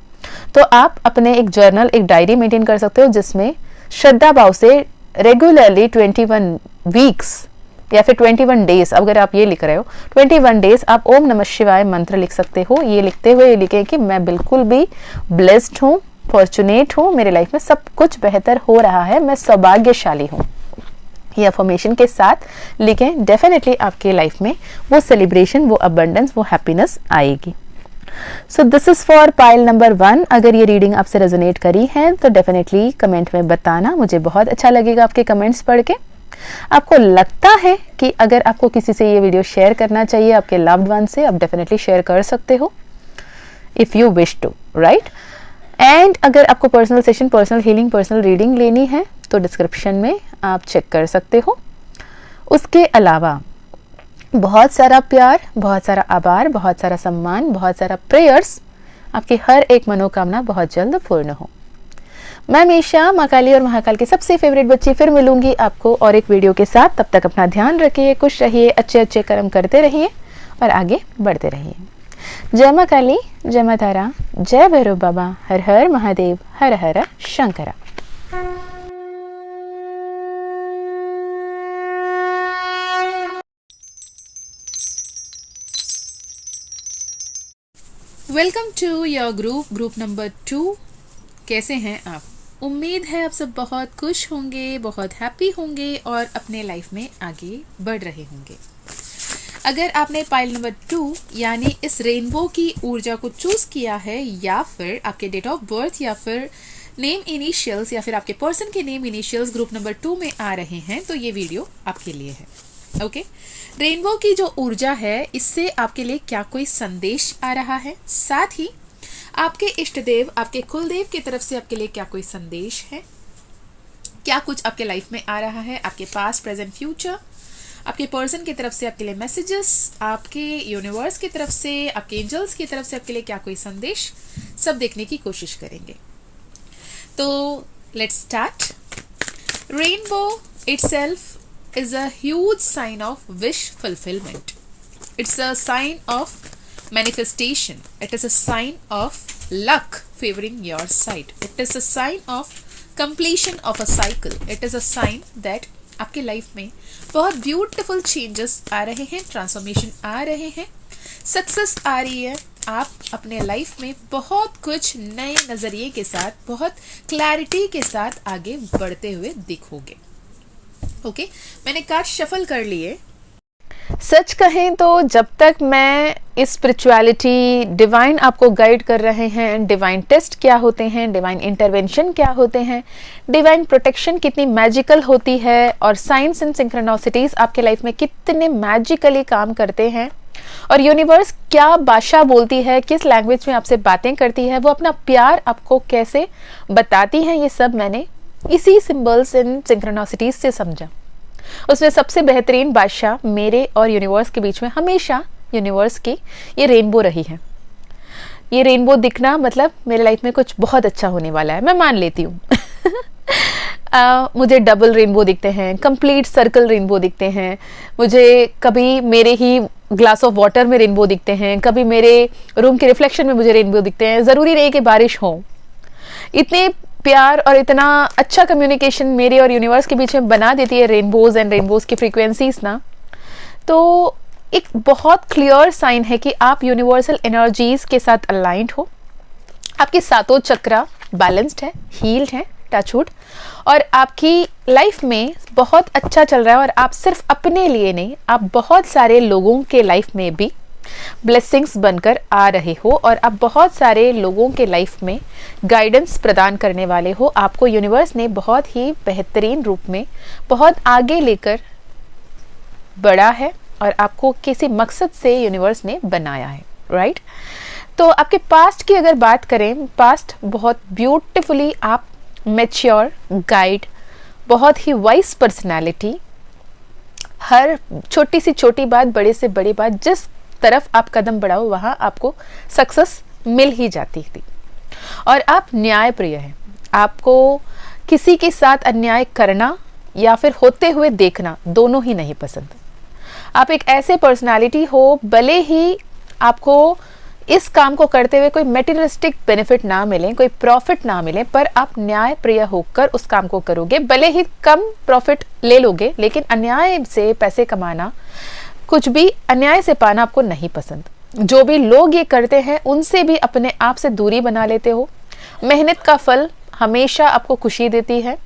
A: तो आप अपने एक जर्नल, एक डायरी मेंटेन कर सकते हो जिसमें श्रद्धा भाव से रेगुलरली 21 वीक्स या फिर 21 डेज, अगर आप ये लिख रहे हो 21 डेज आप ओम नमः शिवाय मंत्र लिख सकते हो। ये लिखते हुए लिखें कि मैं बिल्कुल भी ब्लेस्ड हूँ, फॉर्चुनेट हूँ, मेरे लाइफ में सब कुछ बेहतर हो रहा है, मैं सौभाग्यशाली हूँ। ये अफर्मेशन के साथ लिखें, डेफिनेटली आपके लाइफ में वो सेलिब्रेशन, वो अबंडेंस, वो हैप्पीनेस आएगी। So this is for pile number 1। अगर ये रीडिंग आपसे रेजोनेट करी है तो डेफिनेटली कमेंट में बताना, मुझे बहुत अच्छा लगेगा आपके कमेंट्स पढ़ के। आपको लगता है कि अगर आपको किसी से ये वीडियो शेयर करना चाहिए, आपके लव्ड वन से, आप डेफिनेटली शेयर कर सकते हो if you wish to, right. And अगर आपको personal session, personal healing, personal reading लेनी है तो डिस्क्रिप्शन में आप चेक कर सकते हो। उसके अलावा बहुत सारा प्यार, बहुत सारा आभार, बहुत सारा सम्मान, बहुत सारा प्रेयर्स, आपकी हर एक मनोकामना बहुत जल्द पूर्ण हो। मैं मीशा, माँ काली और महाकाल की सबसे फेवरेट बच्ची, फिर मिलूंगी आपको और एक वीडियो के साथ। तब तक अपना ध्यान रखिए, खुश रहिए, अच्छे अच्छे कर्म करते रहिए और आगे बढ़ते रहिए। जय माँ काली, जय माँ तारा, जय भैरव बाबा, हर हर महादेव, हर हर Shankara.
B: Welcome to your group number 2। कैसे हैं आप? उम्मीद है आप सब बहुत खुश होंगे, बहुत हैप्पी होंगे और अपने लाइफ में आगे बढ़ रहे होंगे। अगर आपने पाइल नंबर 2 यानी इस रेनबो की ऊर्जा को चूज किया है, या फिर आपके डेट ऑफ बर्थ या फिर नेम इनिशियल्स या फिर आपके पर्सन के नेम इनिशियल्स ग्रुप नंबर 2 में आ रहे हैं, तो ये वीडियो आपके लिए है। ओके, रेनबो की जो ऊर्जा है, इससे आपके लिए क्या कोई संदेश आ रहा है? साथ ही आपके इष्ट देव, आपके कुलदेव की तरफ से आपके लिए क्या कोई संदेश है? क्या कुछ आपके लाइफ में आ रहा है? आपके पास्ट, प्रेजेंट, फ्यूचर, आपके पर्सन की तरफ से आपके लिए मैसेजेस, आपके यूनिवर्स की तरफ से, आपके एंजल्स की तरफ से आपके लिए क्या कोई संदेश, सब देखने की कोशिश करेंगे। तो let's start. Rainbow itself is a huge sign of wish fulfilment. It's a sign of manifestation. It is a sign of luck favoring your side. It is a sign of completion of a cycle. It is a sign that आपके life में बहुत beautiful changes आ रहे हैं, transformation आ रहे हैं, success आ रही है। आप अपने लाइफ में बहुत कुछ नए नज़रिए के साथ, बहुत क्लैरिटी के साथ आगे बढ़ते हुए दिखोगे। ओके, मैंने कार्ड शफल कर लिए।
A: सच कहें तो जब तक मैं इस स्पिरिचुअलिटी, डिवाइन आपको गाइड कर रहे हैं, डिवाइन टेस्ट क्या होते हैं, डिवाइन इंटरवेंशन क्या होते हैं, डिवाइन प्रोटेक्शन कितनी मैजिकल होती है, और साइंस एंड सिंक्रोनोसिटीज आपके लाइफ में कितने मैजिकली काम करते हैं, और यूनिवर्स क्या भाषा बोलती है, किस लैंग्वेज में आपसे बातें करती है, वो अपना प्यार आपको कैसे बताती है, ये सब मैंने इसी सिंबल्स एंड सिंक्रोनोसिटीज से समझा। उसमें सबसे बेहतरीन बादशाह मेरे और यूनिवर्स के बीच में हमेशा यूनिवर्स की ये रेनबो रही है। ये रेनबो दिखना मतलब मेरे लाइफ में कुछ बहुत अच्छा होने वाला है, मैं मान लेती हूँ। मुझे डबल रेनबो दिखते हैं, कंप्लीट सर्कल रेनबो दिखते हैं, मुझे कभी मेरे ही ग्लास ऑफ वाटर में रेनबो दिखते हैं, कभी मेरे रूम के रिफ्लेक्शन में मुझे रेनबो दिखते हैं। ज़रूरी नहीं कि बारिश हो। इतने प्यार और इतना अच्छा कम्युनिकेशन मेरे और यूनिवर्स के बीच में बना देती है रेनबोज एंड रेनबोज की फ्रीक्वेंसीज ना, तो एक बहुत क्लियर साइन है कि आप यूनिवर्सल एनर्जीज के साथ अलाइंड हो, आपके सातों चक्रा बैलेंस्ड है, हील्ड है, टचवुड, और आपकी लाइफ में बहुत अच्छा चल रहा है। और आप सिर्फ अपने लिए नहीं, आप बहुत सारे लोगों के लाइफ में भी ब्लेसिंग्स बनकर आ रहे हो, और आप बहुत सारे लोगों के लाइफ में गाइडेंस प्रदान करने वाले हो। आपको यूनिवर्स ने बहुत ही बेहतरीन रूप में बहुत आगे लेकर बढ़ा है, और आपको किसी मकसद से यूनिवर्स ने बनाया है, राइट? तो आपके पास्ट की अगर बात करें, पास्ट बहुत ब्यूटिफुली आप मैच्योर, गाइड, बहुत ही वाइज पर्सनालिटी, हर छोटी से छोटी बात, बड़े से बड़ी बात, जिस तरफ आप कदम बढ़ाओ वहां आपको सक्सेस मिल ही जाती थी। और आप न्यायप्रिय हैं। आपको किसी के साथ अन्याय करना या फिर होते हुए देखना दोनों ही नहीं पसंद। आप एक ऐसे पर्सनालिटी हो, भले ही आपको इस काम को करते हुए कोई मेटीरियलिस्टिक बेनिफिट ना मिले, कोई प्रॉफिट ना मिले, पर आप न्यायप्रिय होकर उस काम को करोगे। भले ही कम प्रॉफिट ले लोगे, लेकिन अन्याय से पैसे कमाना, कुछ भी अन्याय से पाना आपको नहीं पसंद। जो भी लोग ये करते हैं उनसे भी अपने आप से दूरी बना लेते हो। मेहनत का फल हमेशा आपको खुशी देती है।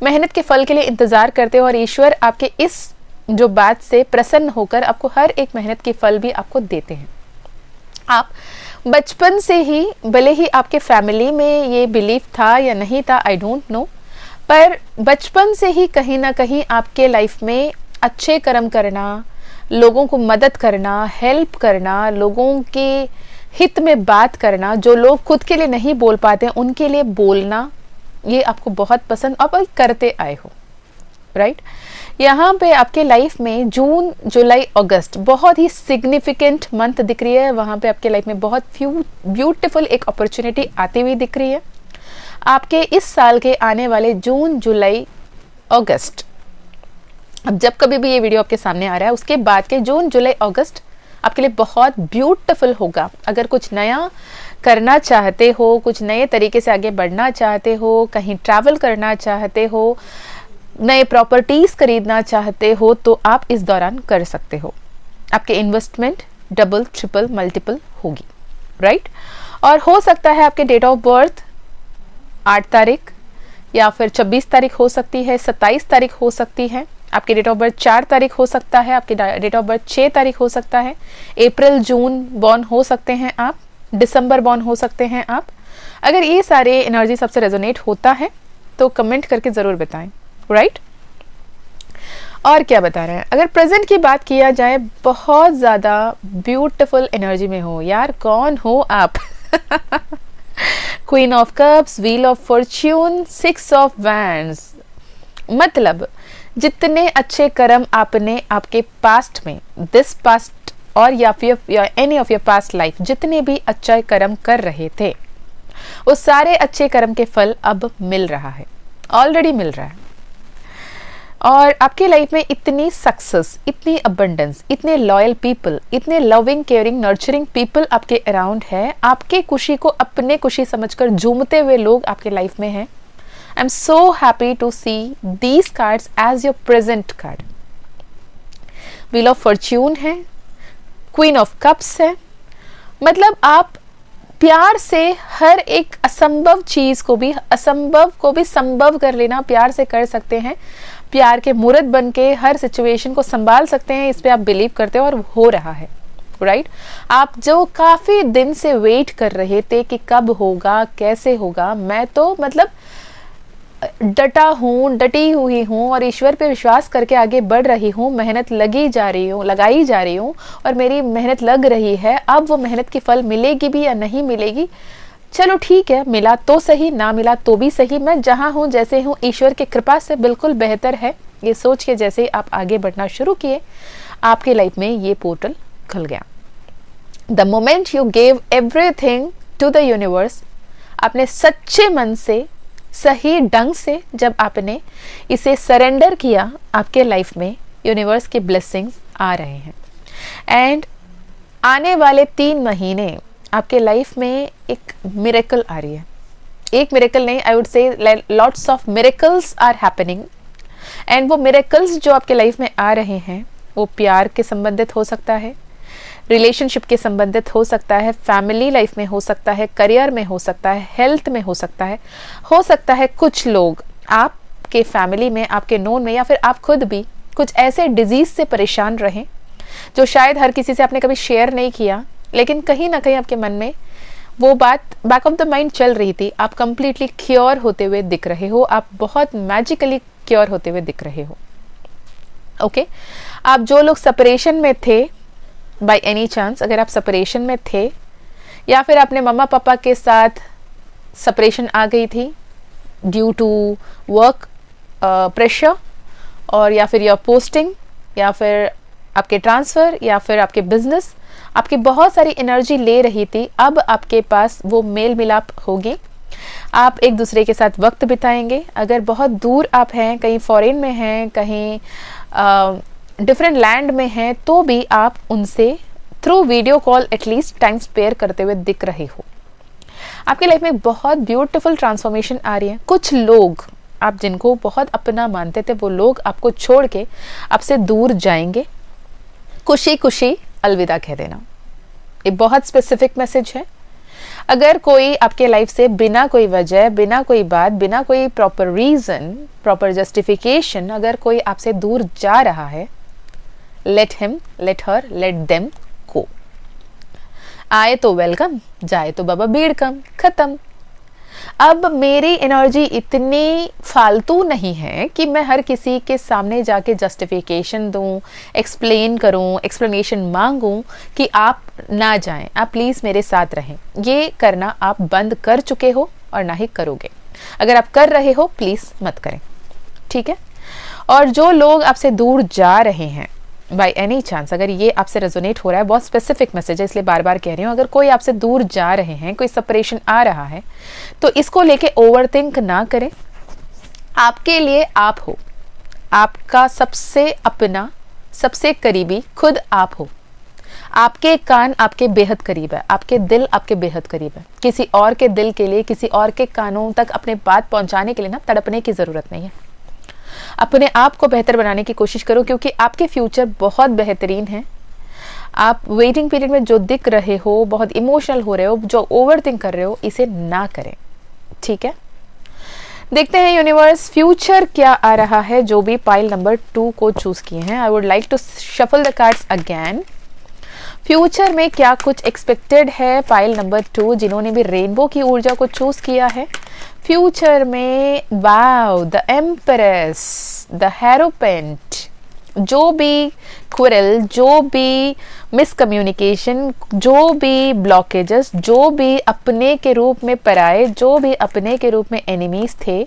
A: मेहनत के फल के लिए इंतजार करते हो, और ईश्वर आपके इस जो बात से प्रसन्न होकर आपको हर एक मेहनत के फल भी आपको देते हैं। आप बचपन से ही, भले ही आपके फैमिली में ये बिलीफ था या नहीं था, आई डोंट नो, पर बचपन से ही कहीं ना कहीं आपके लाइफ में अच्छे कर्म करना, लोगों को मदद करना, हेल्प करना, लोगों के हित में बात करना, जो लोग खुद के लिए नहीं बोल पाते उनके लिए बोलना, ये आपको बहुत पसंद आप करते आए हो, राइट? यहाँ पे आपके लाइफ में जून, जुलाई, अगस्त बहुत ही सिग्निफिकेंट मंथ दिख रही है। वहाँ पे आपके लाइफ में बहुत ब्यूटीफुल एक अपॉर्चुनिटी आती हुई दिख रही है। आपके इस साल के आने वाले जून, जुलाई, अगस्त, अब जब कभी भी ये वीडियो आपके सामने आ रहा है, उसके बाद के जून, जुलाई, अगस्त आपके लिए बहुत ब्यूटीफुल होगा। अगर कुछ नया करना चाहते हो, कुछ नए तरीके से आगे बढ़ना चाहते हो, कहीं ट्रैवल करना चाहते हो, नए प्रॉपर्टीज खरीदना चाहते हो, तो आप इस दौरान कर सकते हो। आपके इन्वेस्टमेंट डबल, ट्रिपल, मल्टीपल होगी, राइट? और हो सकता है आपके डेट ऑफ बर्थ 8 तारीख या फिर 26 तारीख हो सकती है, 27 तारीख हो सकती है, आपके डेट ऑफ बर्थ 4 तारीख हो सकता है, आपके डेट ऑफ बर्थ 6 तारीख हो सकता है, अप्रैल, जून बॉर्न हो सकते हैं आप, दिसंबर बॉर्न हो सकते हैं आप। अगर ये सारे एनर्जी सबसे रेजोनेट होता है तो कमेंट करके ज़रूर बताएं, राइट? और क्या बता रहे हैं? अगर प्रेजेंट की बात किया जाए, बहुत ज़्यादा ब्यूटीफुल एनर्जी में हो। यार कौन हो आप? Queen of cups, wheel of Fortune, 6 of wands, मतलब जितने अच्छे कर्म आपने आपके पास्ट में, दिस पास्ट और या फिर any of your past life, जितने भी अच्छे कर्म कर रहे थे, वो सारे अच्छे कर्म के फल अब मिल रहा है, ऑलरेडी मिल रहा है। और आपके लाइफ में इतनी सक्सेस, इतनी अबंडेंस, इतने लॉयल पीपल, इतने लविंग केयरिंग नर्चरिंग पीपल आपके अराउंड है। आपके खुशी को अपने खुशी समझकर झूमते हुए लोग आपके लाइफ में हैं। I am so happy to see these cards as your present card. Wheel of fortune है, क्वीन ऑफ कप्स है। मतलब आप प्यार से हर एक असंभव चीज को भी, असंभव को भी संभव कर लेना प्यार से कर सकते हैं। प्यार के मूर्त बन के हर सिचुएशन को संभाल सकते हैं, इस पे आप बिलीव करते हो और हो रहा है, राइट। आप जो काफी दिन से वेट कर रहे थे कि कब होगा, कैसे होगा, मैं तो मतलब डटा हूँ, डटी हुई हूँ और ईश्वर पे विश्वास करके आगे बढ़ रही हूँ। मेहनत लगाई जा रही हूँ और मेरी मेहनत लग रही है। अब वो मेहनत की फल मिलेगी भी या नहीं मिलेगी, चलो ठीक है, मिला तो सही, ना मिला तो भी सही। मैं जहाँ हूँ, जैसे हूँ, ईश्वर की कृपा से बिल्कुल बेहतर है। ये सोच के जैसे ही आप आगे बढ़ना शुरू किए, आपके लाइफ में ये पोर्टल खुल गया। The moment you gave everything to the universe, आपने सच्चे मन से, सही ढंग से जब आपने इसे सरेंडर किया, आपके लाइफ में यूनिवर्स की ब्लेसिंग्स आ रहे हैं। एंड आने वाले 3 महीने आपके लाइफ में एक मिरेकल आ रही है। एक मिरेकल नहीं, I would say lots of miracles are happening. And वो मिरेकल्स जो आपके लाइफ में आ रहे हैं, वो प्यार के संबंधित हो सकता है, रिलेशनशिप के संबंधित हो सकता है, फैमिली लाइफ में हो सकता है, करियर में हो सकता है, हेल्थ में हो सकता है। कुछ लोग आपके फैमिली में, आपके नोन में, या फिर आप खुद भी कुछ ऐसे डिजीज से परेशान रहें जो शायद हर किसी से आपने कभी शेयर नहीं किया, लेकिन कहीं ना कहीं आपके मन में वो बात बैक ऑफ द माइंड चल रही थी। आप कंप्लीटली क्योर होते हुए दिख रहे हो, आप बहुत मैजिकली क्योर होते हुए दिख रहे हो। ओके, आप जो लोग सेपरेशन में थे, बाय एनी चांस अगर आप सेपरेशन में थे, या फिर अपने मम्मा पापा के साथ सेपरेशन आ गई थी ड्यू टू वर्क प्रेशर, और या फिर योर पोस्टिंग, या फिर आपके ट्रांसफ़र, या फिर आपके बिजनेस आपकी बहुत सारी एनर्जी ले रही थी, अब आपके पास वो मेल मिलाप होगी। आप एक दूसरे के साथ वक्त बिताएंगे। अगर बहुत दूर आप हैं, कहीं फॉरेन में हैं, कहीं डिफरेंट लैंड में हैं, तो भी आप उनसे through video call at least time spare करते हुए दिख रहे हो। आपकी लाइफ में बहुत ब्यूटीफुल ट्रांसफॉर्मेशन आ रही है। कुछ लोग आप जिनको बहुत अपना मानते थे, वो लोग आपको छोड़ के आपसे दूर जाएंगे। खुशी खुशी अलविदा कह देना, ये बहुत स्पेसिफिक मैसेज है। अगर कोई आपके लाइफ से बिना कोई वजह, बिना कोई बात, बिना कोई प्रॉपर रीजन, प्रॉपर जस्टिफिकेशन अगर कोई आपसे दूर जा रहा है, let him, let her, let them go. आए तो वेलकम, जाए तो बाबा भीड़ कम, खत्म। अब मेरी एनर्जी इतनी फालतू नहीं है कि मैं हर किसी के सामने जाके जस्टिफिकेशन दूं, एक्सप्लेन करूं, एक्सप्लेनेशन मांगूं कि आप ना जाएं, आप प्लीज़ मेरे साथ रहें। ये करना आप बंद कर चुके हो और ना ही करोगे। अगर आप कर रहे हो, प्लीज़ मत करें, ठीक है। और जो लोग आपसे दूर जा रहे हैं, बाय एनी चांस अगर ये आपसे रेजोनेट हो रहा है, बहुत स्पेसिफिक मैसेज है इसलिए बार बार कह रही हूँ। अगर कोई आपसे दूर जा रहे हैं, कोई सेपरेशन आ रहा है, तो इसको लेके ओवरथिंक ना करें। आपके लिए आप हो, आपका सबसे अपना, सबसे करीबी खुद आप हो। आपके कान आपके बेहद करीब है, आपके दिल आपके बेहद करीब है। किसी और के दिल के लिए, किसी और के कानों तक अपने बात पहुंचाने के लिए ना तड़पने की जरूरत नहीं है। अपने आप को बेहतर बनाने की कोशिश करो, क्योंकि आपके फ्यूचर बहुत बेहतरीन है। आप वेटिंग पीरियड में जो दिख रहे हो, बहुत इमोशनल हो रहे हो, जो ओवरथिंक कर रहे हो, इसे ना करें, ठीक है। देखते हैं यूनिवर्स फ्यूचर क्या आ रहा है जो भी पाइल नंबर 2 को चूज किए हैं। I would like to shuffle the cards again. Future में क्या कुछ एक्सपेक्टेड है पाइल नंबर 2, जिन्होंने भी रेनबो की ऊर्जा को चूज किया है। फ्यूचर में वाओ, द एम्प्रेस, द हेरोपेंट, जो भी क्विरल, जो भी मिसकम्युनिकेशन, जो भी ब्लॉकेजेस, जो भी अपने के रूप में पराए, जो भी अपने के रूप में एनिमीज थे,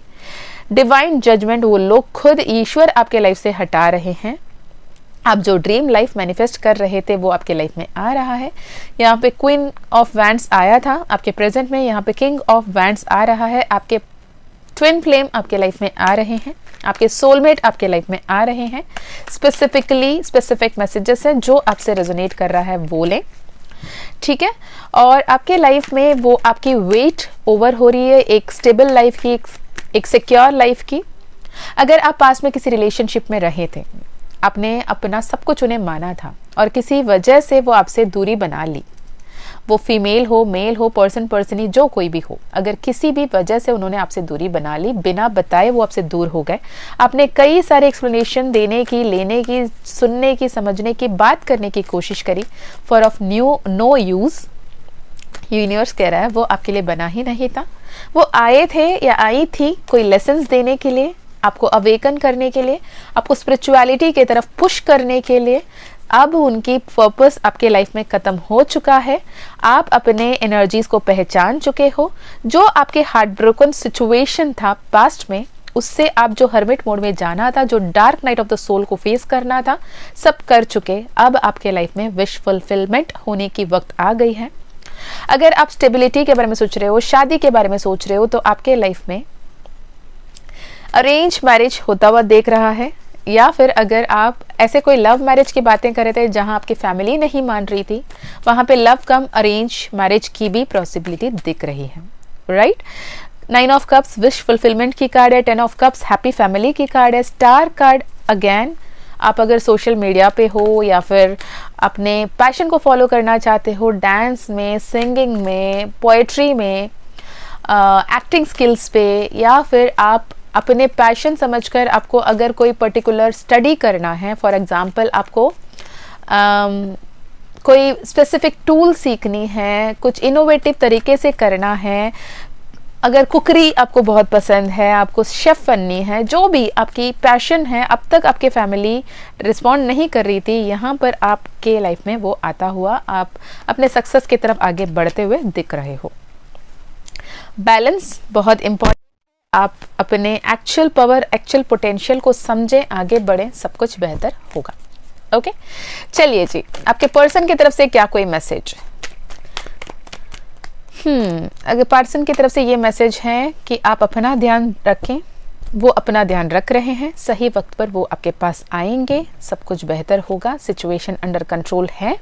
A: डिवाइन जजमेंट वो लोग खुद ईश्वर आपके लाइफ से हटा रहे हैं। आप जो ड्रीम लाइफ मैनिफेस्ट कर रहे थे वो आपके लाइफ में आ रहा है। यहाँ पे क्वीन ऑफ वैंड्स आया था आपके प्रेजेंट में, यहाँ पे किंग ऑफ वैंड्स आ रहा है। आपके ट्विन फ्लेम आपके लाइफ में आ रहे हैं, आपके सोलमेट आपके लाइफ में आ रहे हैं। स्पेसिफिकली स्पेसिफिक मैसेजेस है जो आपसे रेजोनेट कर रहा है वो लें, ठीक है। और आपके लाइफ में वो आपकी वेट ओवर हो रही है एक स्टेबल लाइफ की, एक सिक्योर लाइफ की। अगर आप पास में किसी रिलेशनशिप में रहे थे, आपने अपना सब कुछ उन्हें माना था और किसी वजह से वो आपसे दूरी बना ली, वो फीमेल हो मेल हो पर्सनी जो कोई भी हो, अगर किसी भी वजह से उन्होंने आपसे दूरी बना ली, बिना बताए वो आपसे दूर हो गए, आपने कई सारे एक्सप्लेनेशन देने की, लेने की, सुनने की, समझने की, बात करने की कोशिश करी, for of no use. Universe कह रहा है वो आपके लिए बना ही नहीं था। वो आए थे या आई थी कोई लेसन्स देने के लिए, आपको अवेकन करने के लिए, आपको स्पिरिचुअलिटी की तरफ पुश करने के लिए। अब उनकी पर्पस आपके लाइफ में ख़त्म हो चुका है। आप अपने एनर्जीज को पहचान चुके हो। जो आपके हार्ट ब्रोकन सिचुएशन था पास्ट में, उससे आप जो हर्मिट मोड में जाना था, जो dark night of the soul को फेस करना था, सब कर चुके। अब आपके लाइफ में विश फुलफिलमेंट होने की वक्त आ गई है। अगर आप स्टेबिलिटी के बारे में सोच रहे हो, शादी के बारे में सोच रहे हो, तो आपके लाइफ में अरेंज मैरिज होता हुआ देख रहा है। या फिर अगर आप ऐसे कोई लव मैरिज की बातें कर रहे थे जहां आपकी फैमिली नहीं मान रही थी, वहां पे लव कम अरेंज मैरिज की भी पॉसिबिलिटी दिख रही है, right. 9 of cups wish fulfilment की कार्ड है, 10 ऑफ कप्स हैप्पी फैमिली की कार्ड है, स्टार कार्ड अगेन। आप अगर सोशल मीडिया पे हो या फिर अपने पैशन को फॉलो करना चाहते हो, डांस में, सिंगिंग में, पोएट्री में, एक्टिंग स्किल्स पे, या फिर आप अपने पैशन समझकर आपको अगर कोई पर्टिकुलर स्टडी करना है, फॉर एग्जांपल आपको कोई स्पेसिफिक टूल सीखनी है, कुछ इनोवेटिव तरीके से करना है, अगर कुकरी आपको बहुत पसंद है, आपको शेफ बननी है, जो भी आपकी पैशन है, अब तक आपके फैमिली रिस्पॉन्ड नहीं कर रही थी, यहाँ पर आपके लाइफ में वो आता हुआ आप अपने सक्सेस की तरफ आगे बढ़ते हुए दिख रहे हो। बैलेंस बहुत इम्पोर्टेंट। आप अपने एक्चुअल पावर, एक्चुअल पोटेंशियल को समझें, आगे बढ़ें, सब कुछ बेहतर होगा। ओके, चलिए जी, आपके पर्सन की तरफ से क्या कोई मैसेज? अगर पर्सन की तरफ से ये मैसेज है कि आप अपना ध्यान रखें, वो अपना ध्यान रख रहे हैं, सही वक्त पर वो आपके पास आएंगे, सब कुछ बेहतर होगा, सिचुएशन अंडर कंट्रोल है।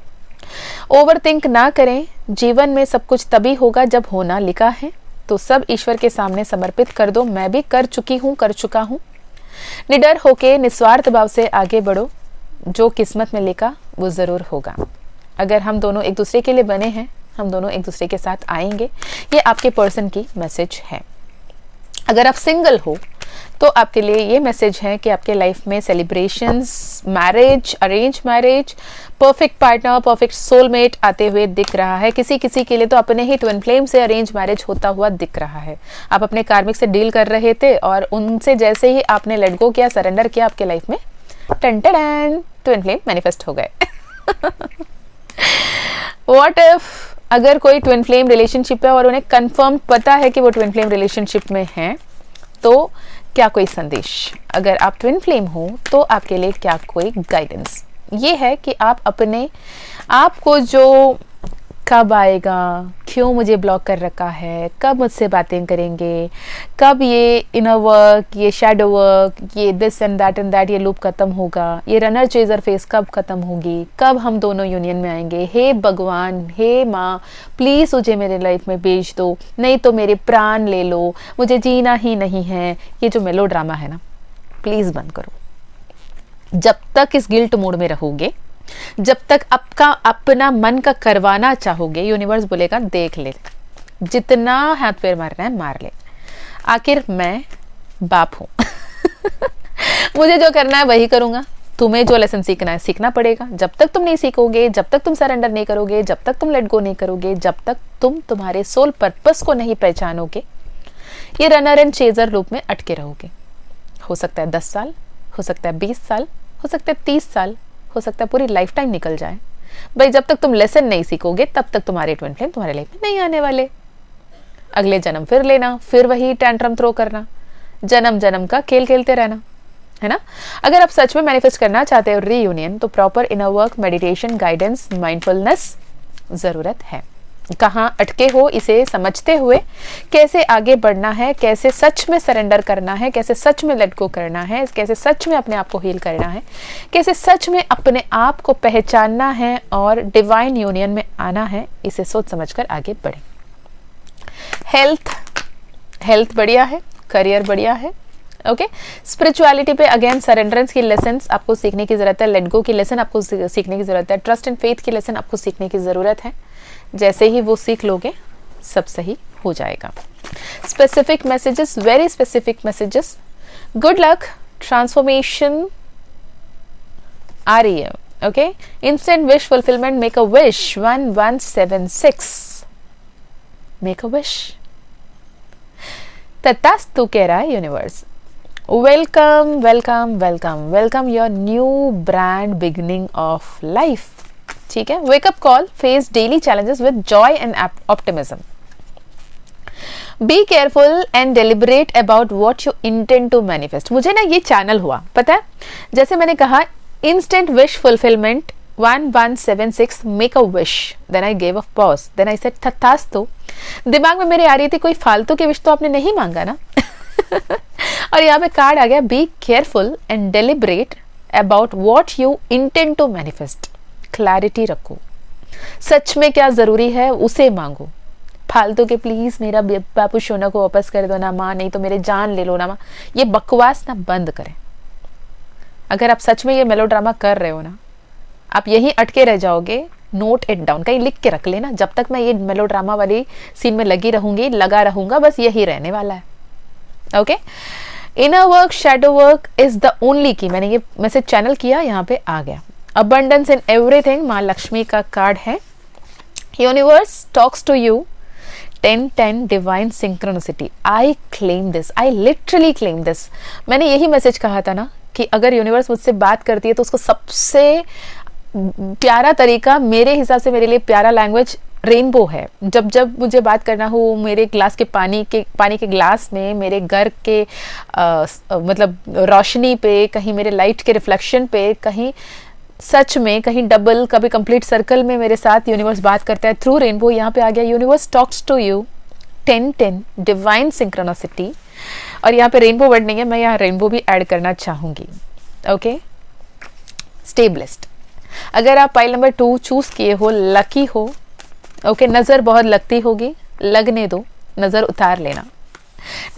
A: ओवर थिंक ना करें, जीवन में सब कुछ तभी होगा जब होना लिखा है, तो सब ईश्वर के सामने समर्पित कर दो। मैं भी कर चुकी हूँ, कर चुका हूँ। निडर होके निस्वार्थ भाव से आगे बढ़ो, जो किस्मत में लिखा वो ज़रूर होगा। अगर हम दोनों एक दूसरे के लिए बने हैं, हम दोनों एक दूसरे के साथ आएंगे। ये आपके पर्सन की मैसेज है। अगर आप सिंगल हो तो आपके लिए ये मैसेज है कि आपके लाइफ में celebrations, marriage, arrange marriage, perfect partner, perfect soulmate आते हुए दिख रहा है। किसी किसी के लिए तो अपने ही ट्विन फ्लेम से अरेंज मैरिज होता हुआ दिख रहा है। आप अपने कार्मिक से डील कर रहे थे और उनसे जैसे ही आपने लेट गो किया, सरेंडर किया, आपके लाइफ में टन टन ट्विन फ्लेम मैनिफेस्ट हो गए। व्हाट इफ अगर कोई ट्विन फ्लेम रिलेशनशिप है और उन्हें कंफर्म पता है कि वो ट्विन फ्लेम रिलेशनशिप में हैं, तो क्या कोई संदेश? अगर आप ट्विन फ्लेम हो तो आपके लिए क्या कोई गाइडेंस? ये है कि आप अपने आप को जो कब आएगा, क्यों मुझे ब्लॉक कर रखा है, कब मुझसे बातें करेंगे, कब ये इनर वर्क, ये शैडो वर्क, ये दिस एंड दैट ये लूप खत्म होगा, ये रनर चेजर फेस कब खत्म होगी, कब हम दोनों यूनियन में आएंगे। हे भगवान, हे माँ, प्लीज़ मुझे मेरे लाइफ में भेज दो, नहीं तो मेरे प्राण ले लो, मुझे जीना ही नहीं है। ये जो मेलो ड्रामा है ना, प्लीज़ बंद करो। जब तक इस गिल्ट मोड में रहोगे, जब तक आपका अपना मन का करवाना चाहोगे, यूनिवर्स बोलेगा देख ले, जितना हाथ पैर मारना है मार ले, आखिर मैं बाप हूं। मुझे जो करना है वही करूंगा, तुम्हें जो लेसन सीखना है सीखना पड़ेगा। जब तक तुम नहीं सीखोगे, जब तक तुम सरेंडर नहीं करोगे, जब तक तुम लेट गो नहीं करोगे, जब तक तुम तुम्हारे सोल पर्पस को नहीं पहचानोगे, ये रनर एंड चेजर रूप में अटके रहोगे। हो सकता है 10 साल, हो सकता है 20 साल, हो सकता है 30 साल, हो सकता है पूरी लाइफ टाइम निकल जाए। भाई जब तक तुम लेसन नहीं सीखोगे, तब तक तुम्हारे ट्विन फ्लेम तुम्हारे लाइफ में नहीं आने वाले। अगले जन्म फिर लेना, फिर वही टेंट्रम थ्रो करना। जन्म जन्म का खेल खेलते रहना, है ना। अगर आप सच में मैनिफेस्ट करना चाहते हो रीयूनियन, तो proper inner work, meditation, guidance, mindfulness ज़रूरत है। कहाँ अटके हो इसे समझते हुए कैसे आगे बढ़ना है, कैसे सच में सरेंडर करना है, कैसे सच में लेट गो करना है, कैसे सच में अपने आप को हील करना है, कैसे सच में अपने आप को पहचानना है और डिवाइन यूनियन में आना है, इसे सोच समझकर आगे बढ़ें। हेल्थ बढ़िया है, करियर बढ़िया है, ओके। स्पिरिचुअलिटी पे अगेन सरेंडरेंस की लेसन्स आपको सीखने की ज़रूरत है, लेट गो की लेसन आपको सीखने की ज़रूरत है, ट्रस्ट एंड फेथ की लेसन आपको सीखने की ज़रूरत है। जैसे ही वो सीख लोगे सब सही हो जाएगा। Specific messages, very specific messages, good luck, transformation आ रही है, okay. Instant wish fulfilment, make a wish 1176, make a wish. तथास्तु कह रहा है universe. Welcome welcome welcome welcome your new brand beginning of life, ठीक है। Wake up call, face daily challenges with joy and optimism. Be careful and deliberate about what you intend to manifest. मुझे ना ये channel हुआ, पता है, जैसे मैंने कहा instant wish fulfilment 1176, make a wish, then I gave a pause, then I said तथास्तु। दिमाग में मेरे आ रही थी कोई फालतू की विश तो आपने नहीं मांगा ना। और यहाँ पे कार्ड आ गया, be careful and deliberate about what you intend to manifest. Clarity रखो, सच में क्या जरूरी है उसे मांगो। फालतू के प्लीज मेरा बापू सोना को वापस कर दो ना माँ, नहीं तो मेरे जान ले लो ना माँ, ये बकवास ना बंद करें। अगर आप सच में ये मेलोड्रामा कर रहे हो ना, आप यहीं अटके रह जाओगे। नोट इट डाउन, कहीं लिख के रख लेना, जब तक मैं ये मेलोड्रामा वाली सीन में लगी रहूंगी, लगा रहूंगा, बस यही रहने वाला है, okay. Inner work, shadow work is the only की। मैंने ये मैसेज चैनल किया, यहाँ पे आ गया। अबंडेंस इन एवरीथिंग, माँ लक्ष्मी का कार्ड है। Universe talks to you, 10-10 divine synchronicity. I claim this, I literally claim this. मैंने यही मैसेज कहा था ना कि अगर यूनिवर्स मुझसे बात करती है तो उसको सबसे प्यारा तरीका, मेरे हिसाब से मेरे लिए प्यारा लैंग्वेज रेनबो है। जब जब मुझे बात करना हो, मेरे ग्लास के पानी के ग्लास में, मेरे घर के मतलब रोशनी पे, कहीं मेरे लाइट के रिफ्लेक्शन पे, कहीं सच में, कहीं डबल, कभी कंप्लीट सर्कल में मेरे साथ यूनिवर्स बात करता है थ्रू रेनबो। यहाँ पे आ गया, universe talks to you, 10-10 divine synchronicity. और यहाँ पे रेनबो वर्ड नहीं है, मैं यहाँ रेनबो भी ऐड करना चाहूंगी, ओके। Stay blessed. अगर आप पाइल नंबर 2 चूज किए हो, लकी हो, ओके। नजर बहुत लगती होगी, लगने दो, नजर उतार लेना।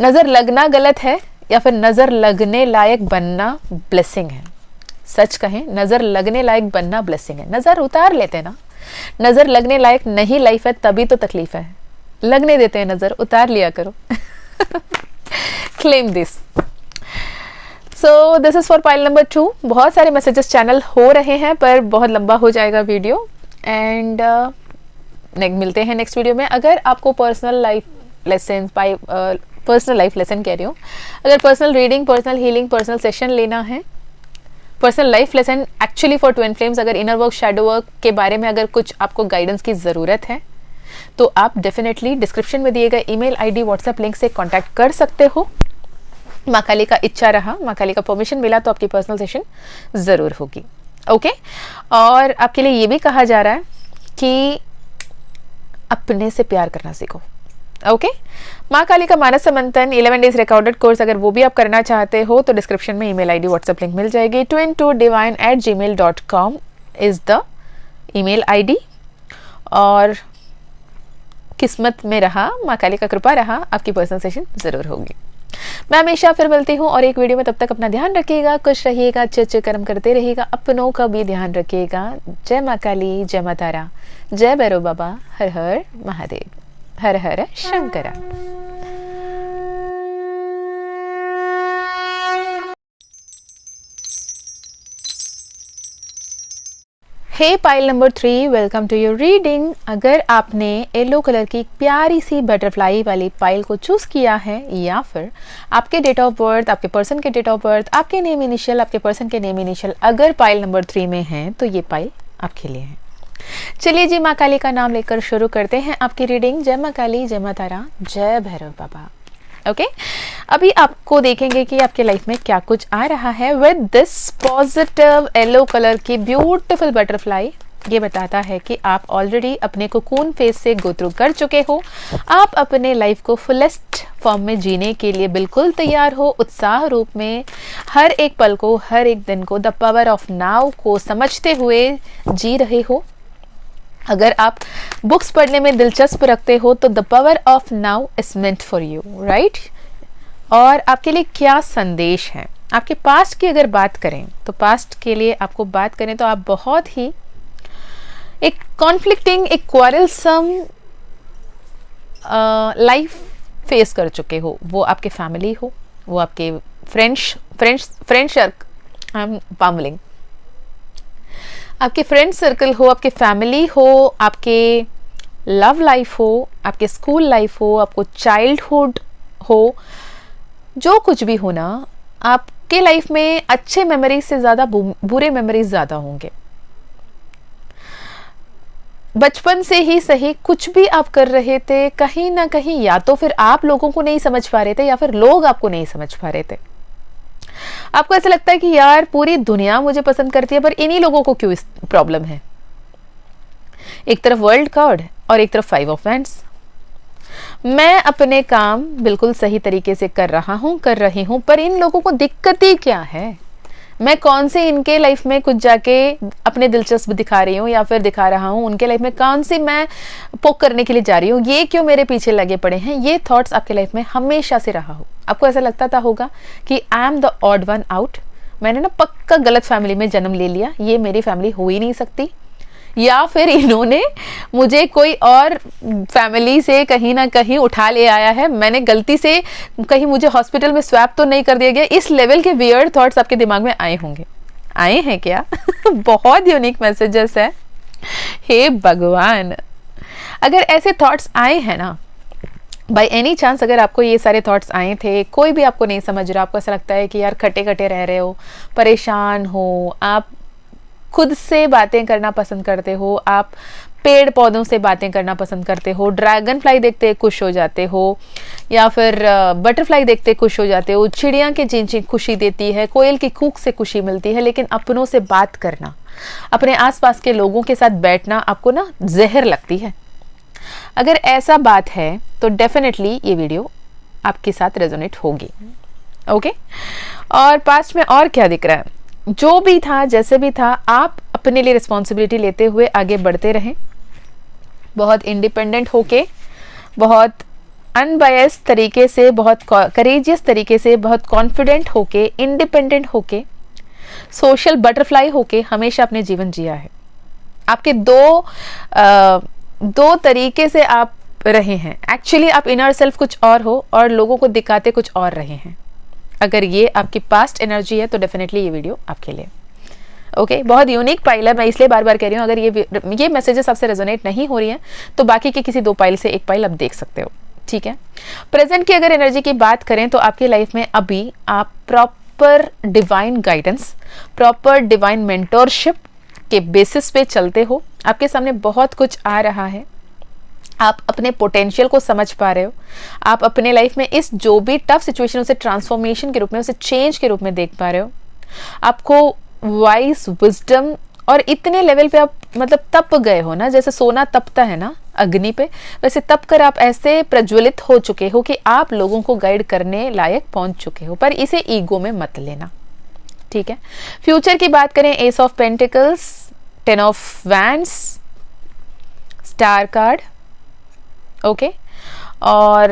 A: नजर लगना गलत है या फिर नजर लगने लायक बनना ब्लेसिंग है। सच कहें, नजर लगने लायक बनना ब्लेसिंग है। नजर उतार लेते हैं ना, नजर लगने लायक नहीं लाइफ है, तभी तो तकलीफ है। लगने देते हैं, नजर उतार लिया करो। Claim this. So this is for pile number 2। बहुत सारे मैसेजेस चैनल हो रहे हैं पर बहुत लंबा हो जाएगा वीडियो, एंड मिलते हैं नेक्स्ट वीडियो में। अगर आपको personal life lesson, personal life lesson कह रही हूँ, अगर personal reading, personal healing, personal session लेना है, personal life lesson actually for twin flames, अगर इनर वर्क, शैडो वर्क के बारे में अगर कुछ आपको गाइडेंस की ज़रूरत है तो आप डेफिनेटली डिस्क्रिप्शन में दिए गए ईमेल आईडी, व्हाट्सएप लिंक से कांटेक्ट कर सकते हो। माँ काली का इच्छा रहा, माँ काली का परमिशन मिला तो आपकी पर्सनल सेशन ज़रूर होगी, ओके। और आपके लिए ये भी कहा जा रहा है कि अपने से प्यार करना सीखो, ओके। माँ काली का मानस मंथन 11 डेज रिकॉर्डेड कोर्स, अगर वो भी आप करना चाहते हो तो डिस्क्रिप्शन में ईमेल आईडी, व्हाट्सएप लिंक मिल जाएगी। twin2divine@gmail.com is the email ID. और किस्मत में रहा, माँ काली का कृपा रहा, आपकी पर्सनल सेशन जरूर होगी। मैं हमेशा फिर मिलती हूँ और एक वीडियो में। तब तक अपना ध्यान रखिएगा, खुश रहिएगा, अच्छे अच्छे कर्म करते रहिएगा, अपनों का भी ध्यान रखिएगा। जय माँ काली, जय माँ तारा, जय भैरव बाबा, हर हर महादेव, हर हर Shankara. Hey pile number 3, welcome to your reading. अगर आपने येलो कलर की प्यारी सी बटरफ्लाई वाली पाइल को चूज किया है, या फिर आपके डेट ऑफ बर्थ, आपके पर्सन के डेट ऑफ बर्थ, आपके नेम इनिशियल, आपके पर्सन के नेम इनिशियल अगर पाइल नंबर 3 में है तो ये पाइल आपके लिए है। चलिए जी, माँ काली का नाम लेकर शुरू करते हैं आपकी रीडिंग। जय माँ काली, जय माँ तारा, जय भैरव बाबा। ओके अभी आपको देखेंगे कि आपके लाइफ में क्या कुछ आ रहा है with this positive yellow colour की ब्यूटीफुल बटरफ्लाई। ये बताता है कि आप ऑलरेडी अपने कोकून फेज से गो थ्रू कर चुके हो, आप अपने लाइफ को फुलेस्ट फॉर्म में जीने के लिए बिल्कुल तैयार हो, उत्साह रूप में हर एक पल को, हर एक दिन को द पावर ऑफ नाउ को समझते हुए जी रहे हो। अगर आप बुक्स पढ़ने में दिलचस्प रखते हो तो the power of now is meant for you, right. और आपके लिए क्या संदेश है? आपके पास्ट की अगर बात करें तो पास्ट के लिए आपको बात करें तो आप बहुत ही एक कॉन्फ्लिक्टिंग, एक क्वारलसम लाइफ फेस कर चुके हो। वो आपके फैमिली हो, वो आपके फ्रेंड्स आई एम पामलिंग, आपके फ्रेंड सर्कल हो, आपके फैमिली हो, आपके लव लाइफ हो, आपके स्कूल लाइफ हो, आपको चाइल्डहुड हो, जो कुछ भी हो ना, आपके लाइफ में अच्छे मेमोरीज से ज़्यादा बुरे मेमोरीज ज़्यादा होंगे। बचपन से ही सही कुछ भी आप कर रहे थे, कहीं ना कहीं या तो फिर आप लोगों को नहीं समझ पा रहे थे या फिर लोग आपको नहीं समझ पा रहे थे। आपको ऐसा लगता है कि यार पूरी दुनिया मुझे पसंद करती है पर इन्हीं लोगों को क्यों इस प्रॉब्लम है। एक तरफ वर्ल्ड कार्ड और एक तरफ 5 ऑफ वैंड्स। मैं अपने काम बिल्कुल सही तरीके से कर रही हूं पर इन लोगों को दिक्कत ही क्या है? मैं कौन से इनके लाइफ में कुछ जाके अपने दिलचस्प दिखा रही हूँ या फिर दिखा रहा हूँ, उनके लाइफ में कौन सी मैं पोक करने के लिए जा रही हूँ, ये क्यों मेरे पीछे लगे पड़े हैं। ये थॉट्स आपके लाइफ में हमेशा से रहा हो। आपको ऐसा लगता था होगा कि I am the odd one out, मैंने ना पक्का गलत फैमिली में जन्म ले लिया, ये मेरी फैमिली हो ही नहीं सकती, या फिर इन्होंने मुझे कोई और फैमिली से कहीं ना कहीं उठा ले आया है, मैंने गलती से कहीं मुझे हॉस्पिटल में स्वैप तो नहीं कर दिया गया। इस लेवल के वियर्ड थॉट्स आपके दिमाग में आए होंगे। आए हैं क्या? बहुत यूनिक मैसेजेस है। हे भगवान, अगर ऐसे थॉट्स आए हैं ना, बाय एनी चांस अगर आपको ये सारे थॉट्स आए थे, कोई भी आपको नहीं समझ रहा, आपको ऐसा लगता है कि यार खटे खटे रह रहे हो, परेशान हो, आप खुद से बातें करना पसंद करते हो, आप पेड़ पौधों से बातें करना पसंद करते हो, ड्रैगन फ्लाई देखते खुश हो जाते हो, या फिर बटरफ्लाई देखते खुश हो जाते हो, चिड़िया की चींची खुशी देती है, कोयल की कूक से खुशी मिलती है, लेकिन अपनों से बात करना, अपने आसपास के लोगों के साथ बैठना आपको ना जहर लगती है। अगर ऐसा बात है तो डेफिनेटली ये वीडियो आपके साथ रेजोनेट होगी। ओके, और पास्ट में और क्या दिख रहा है? जो भी था, जैसे भी था, आप अपने लिए रिस्पॉन्सिबिलिटी लेते हुए आगे बढ़ते रहें, बहुत इंडिपेंडेंट होके, बहुत अनबायस्ड तरीके से, बहुत करेजियस तरीके से, बहुत कॉन्फिडेंट होके, इंडिपेंडेंट होके, सोशल बटरफ्लाई होके हमेशा अपने जीवन जिया है। आपके दो तरीके से आप रहे हैं। एक्चुअली आप इनर सेल्फ कुछ और हो और लोगों को दिखाते कुछ और रहे हैं। अगर ये आपकी पास्ट एनर्जी है तो डेफिनेटली ये वीडियो आपके लिए। ओके, बहुत यूनिक पाइल है, मैं इसलिए बार बार कह रही हूँ। अगर ये मैसेजेस आपसे रेजोनेट नहीं हो रही हैं तो बाकी के किसी 2 पाइल से एक पाइल आप देख सकते हो, ठीक है। प्रेजेंट की अगर एनर्जी की बात करें तो आपकी लाइफ में अभी आप proper divine guidance, proper divine mentorship के बेसिस पे चलते हो। आपके सामने बहुत कुछ आ रहा है, आप अपने पोटेंशियल को समझ पा रहे हो, आप अपने लाइफ में इस जो भी टफ सिचुएशन उसे ट्रांसफॉर्मेशन के रूप में, उसे चेंज के रूप में देख पा रहे हो। आपको वाइज विजडम, और इतने लेवल पे आप मतलब तप गए हो ना, जैसे सोना तपता है ना अग्नि पे, वैसे तप कर आप ऐसे प्रज्वलित हो चुके हो कि आप लोगों को गाइड करने लायक पहुंच चुके हो। पर इसे ईगो में मत लेना, ठीक है। फ्यूचर की बात करें, ace of pentacles, 10 of wands, star card, okay, और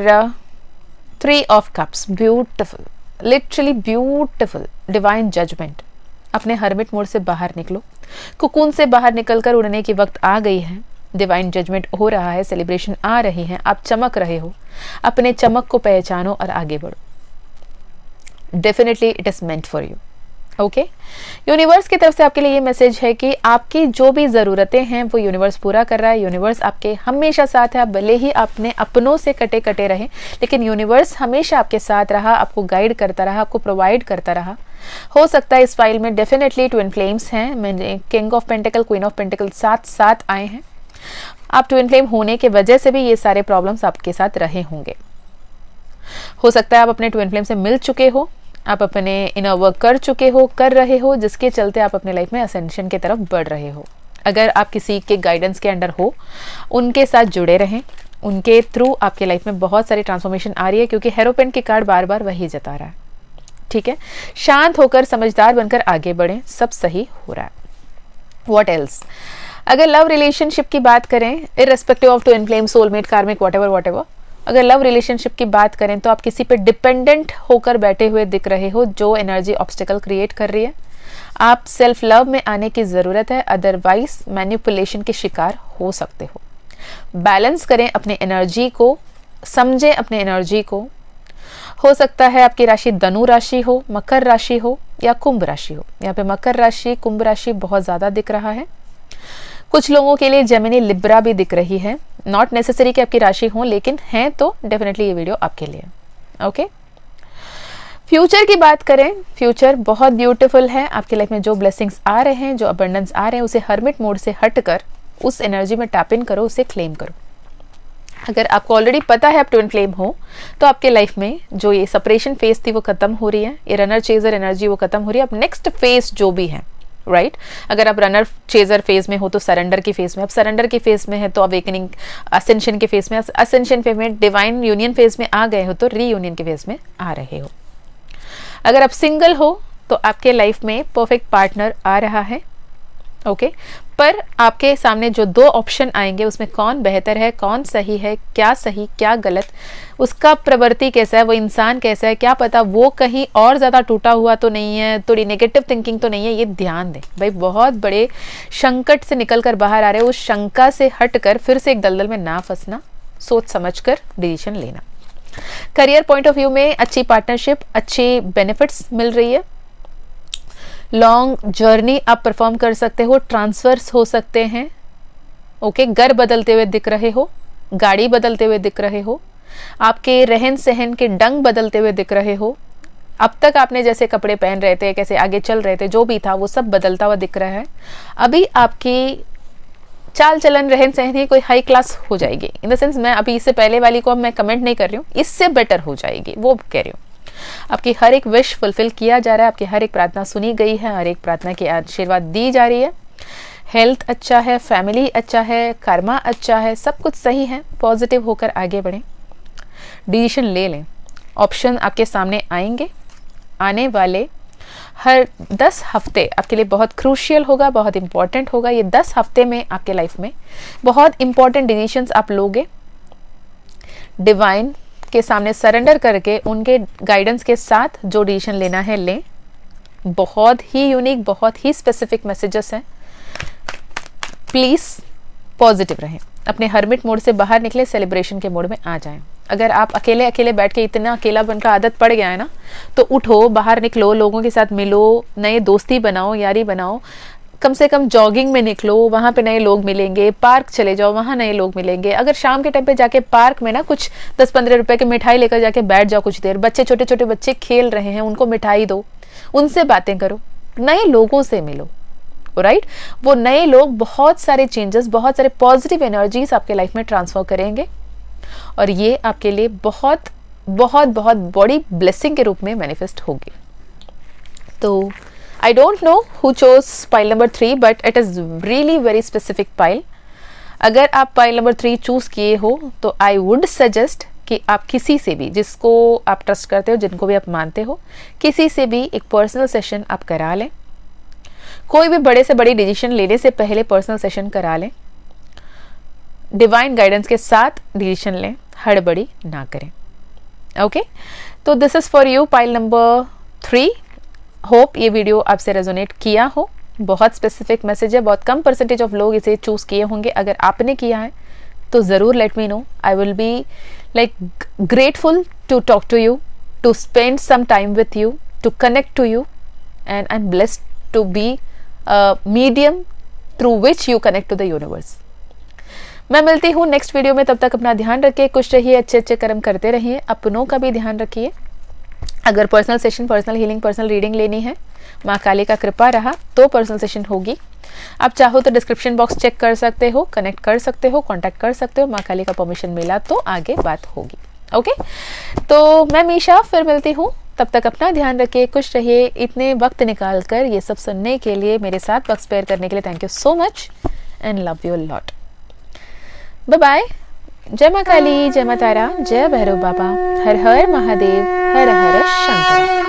A: 3 of cups, beautiful, literally beautiful, divine judgement. अपने हर्मिट मोड से बाहर निकलो, कुकून से बाहर निकलकर उड़ने की वक्त आ गई है। डिवाइन जजमेंट हो रहा है, सेलिब्रेशन आ रही है, आप चमक रहे हो, अपने चमक को पहचानो और आगे बढ़ो। Definitely it is meant for you. Okay, universe की तरफ से आपके लिए ये मैसेज है कि आपकी जो भी ज़रूरतें हैं वो यूनिवर्स पूरा कर रहा है। यूनिवर्स आपके हमेशा साथ है। आप भले ही अपने अपनों से कटे कटे रहे, लेकिन यूनिवर्स हमेशा आपके साथ रहा, आपको गाइड करता रहा, आपको प्रोवाइड करता रहा। हो सकता है इस फाइल में डेफिनेटली ट्विन फ्लेम्स हैं। मैंने king of pentacle, queen of pentacle साथ साथ आए हैं। आप ट्विन फ्लेम होने के वजह से भी ये सारे प्रॉब्लम्स आपके साथ रहे होंगे। हो सकता है आप अपने ट्विन फ्लेम से मिल चुके हो, आप अपने इनर वर्क कर चुके हो, कर रहे हो, जिसके चलते आप अपने लाइफ में असेंशन की तरफ बढ़ रहे हो। अगर आप किसी के गाइडेंस के अंडर हो, उनके साथ जुड़े रहें, उनके थ्रू आपके लाइफ में बहुत सारी ट्रांसफॉर्मेशन आ रही है, क्योंकि हेरोपेंट की कार्ड बार बार वही जता रहा है। ठीक है, शांत होकर समझदार बनकर आगे बढ़ें, सब सही हो रहा है। What else? अगर लव रिलेशनशिप की बात करें, irrespective of twin flame, soulmate, कार्मिक, व्हाटएवर, अगर लव रिलेशनशिप की बात करें तो आप किसी पे डिपेंडेंट होकर बैठे हुए दिख रहे हो, जो एनर्जी ऑब्स्टिकल क्रिएट कर रही है। आप सेल्फ लव में आने की ज़रूरत है, अदरवाइज मैनिपुलेशन के शिकार हो सकते हो। बैलेंस करें अपने एनर्जी को, समझें अपने एनर्जी को। हो सकता है आपकी राशि धनु राशि हो, मकर राशि हो या कुंभ राशि हो। यहाँ पे मकर राशि, कुंभ राशि बहुत ज़्यादा दिख रहा है। कुछ लोगों के लिए जेमिनी, लिब्रा भी दिख रही है। नॉट नेसेसरी कि आपकी राशि हो, लेकिन है तो डेफिनेटली ये वीडियो आपके लिए। ओके, फ्यूचर की बात करें, फ्यूचर बहुत ब्यूटीफुल है। आपकी लाइफ में जो ब्लेसिंग्स आ रहे हैं, जो अबंडेंस आ रहे हैं, उसे हर्मिट मोड से हटकर उस एनर्जी में टैप इन करो, उसे क्लेम करो। अगर आपको ऑलरेडी पता है आप ट्विन फ्लेम हो, तो आपके लाइफ में जो ये सेपरेशन फेज थी वो खत्म हो रही है, ये रनर चेजर एनर्जी वो खत्म हो रही है। अब नेक्स्ट फेज जो भी है, राइट, अगर आप रनर चेजर फेज में हो तो सरेंडर की फेज में, अब सरेंडर की फेज में है तो अवेकनिंग, असेंशन के फेज में, असेंशन फेज में, डिवाइन यूनियन फेज में आ गए हो तो रीयूनियन के फेज में आ रहे हो। अगर आप सिंगल हो तो आपके लाइफ में परफेक्ट पार्टनर आ रहा है। ओके, पर आपके सामने जो दो ऑप्शन आएंगे उसमें कौन बेहतर है, कौन सही है, क्या सही क्या गलत, उसका प्रवृत्ति कैसा है, वो इंसान कैसा है, क्या पता वो कहीं और ज़्यादा टूटा हुआ तो नहीं है, थोड़ी नेगेटिव थिंकिंग तो नहीं है। ये ध्यान दें भाई, बहुत बड़े संकट से निकल कर बाहर आ रहे हो, उस शंका से हटकर फिर से एक दलदल में ना फंसना, सोच समझ कर डिसीजन लेना। करियर पॉइंट ऑफ व्यू में अच्छी पार्टनरशिप, अच्छी बेनिफिट्स मिल रही है। लॉन्ग जर्नी आप परफॉर्म कर सकते हो, ट्रांसफर्स हो सकते हैं। ओके, घर बदलते हुए दिख रहे हो, गाड़ी बदलते हुए दिख रहे हो, आपके रहन सहन के ढंग बदलते हुए दिख रहे हो। अब तक आपने जैसे कपड़े पहन रहे थे, कैसे आगे चल रहे थे, जो भी था वो सब बदलता हुआ दिख रहा है। अभी आपकी चाल चलन, रहन सहन ही कोई हाई क्लास हो जाएगी। इन द सेंस, मैं अभी इससे पहले वाली को अब मैं कमेंट नहीं कर रही हूँ, इससे बेटर हो जाएगी वो कह रही हूँ। आपकी हर एक विश फुलफिल किया जा रहा है, आपकी हर एक प्रार्थना सुनी गई है, हर एक प्रार्थना की आशीर्वाद दी जा रही है। हेल्थ अच्छा है, फैमिली अच्छा है, कर्मा अच्छा है, सब कुछ सही है। पॉजिटिव होकर आगे बढ़ें, डिसीजन ले लें। ऑप्शन आपके सामने आएंगे। आने वाले हर 10 हफ्ते आपके लिए बहुत क्रूशियल होगा, बहुत इंपॉर्टेंट होगा। ये 10 हफ्ते में आपके लाइफ में बहुत इंपॉर्टेंट डिसीजंस आप लोगे। डिवाइन के सामने सरेंडर करके उनके गाइडेंस के साथ जो डिसीजन लेना है लें। बहुत ही यूनिक, बहुत ही स्पेसिफिक मैसेजेस हैं। प्लीज़ पॉजिटिव रहें, अपने हर्मिट मोड से बाहर निकले, सेलिब्रेशन के मोड में आ जाएं। अगर आप अकेले अकेले बैठ के इतना अकेलापन का आदत पड़ गया है ना, तो उठो, बाहर निकलो, लोगों के साथ मिलो, नए दोस्ती बनाओ, यारी बनाओ। कम से कम जॉगिंग में निकलो, वहाँ पे नए लोग मिलेंगे। पार्क चले जाओ, वहाँ नए लोग मिलेंगे। अगर शाम के टाइम पे जाके पार्क में ना कुछ 10-15 रुपए की मिठाई लेकर जाके बैठ जाओ कुछ देर। बच्चे, छोटे छोटे बच्चे खेल रहे हैं, उनको मिठाई दो, उनसे बातें करो, नए लोगों से मिलो। राइट, वो नए लोग बहुत सारे चेंजेस, बहुत सारे पॉजिटिव एनर्जीज आपके लाइफ में ट्रांसफर करेंगे और ये आपके लिए बहुत बहुत बहुत बड़ी ब्लेसिंग के रूप में मैनिफेस्ट होगी। तो I don't know who chose pile number 3, but it is really very specific pile. अगर आप pile number 3 चूज किए हो तो I would suggest कि आप किसी से भी, जिसको आप ट्रस्ट करते हो, जिनको भी आप मानते हो, किसी से भी एक पर्सनल सेशन आप करा लें। कोई भी बड़े से बड़ी डिसीजन लेने से पहले पर्सनल सेशन करा लें। डिवाइन गाइडेंस के साथ डिसीजन लें, हड़बड़ी ना करें। ओके, तो this is for you pile number 3। Hope ये वीडियो आपसे रेजोनेट किया हो। बहुत स्पेसिफिक मैसेज है, बहुत कम परसेंटेज ऑफ लोग इसे चूज किए होंगे। अगर आपने किया है तो ज़रूर let me know. I will be like grateful to talk to you, to spend some time with you, to connect to you, and I am blessed to be medium through which you connect to the universe. मैं मिलती हूँ next video में, तब तक अपना ध्यान रखिए, खुश रहिए, अच्छे अच्छे कर्म करते रहिए, अपनों का भी ध्यान रखिए। अगर personal session, personal healing, personal reading लेनी है, माँ काली का कृपा रहा तो पर्सनल सेशन होगी। आप चाहो तो डिस्क्रिप्शन बॉक्स चेक कर सकते हो, कनेक्ट कर सकते हो, कांटेक्ट कर सकते हो। माँ काली का परमिशन मिला तो आगे बात होगी। ओके, तो मैं मीशा फिर मिलती हूँ, तब तक अपना ध्यान रखिए, खुश रहिए। इतने वक्त निकाल कर ये सब सुनने के लिए, मेरे साथ वक्त स्पेयर करने के लिए thank you so much and love you lot. Bye bye. जय माँ काली, जय माँ तारा, जय भैरव बाबा, हर हर महादेव, हर हर शंकर।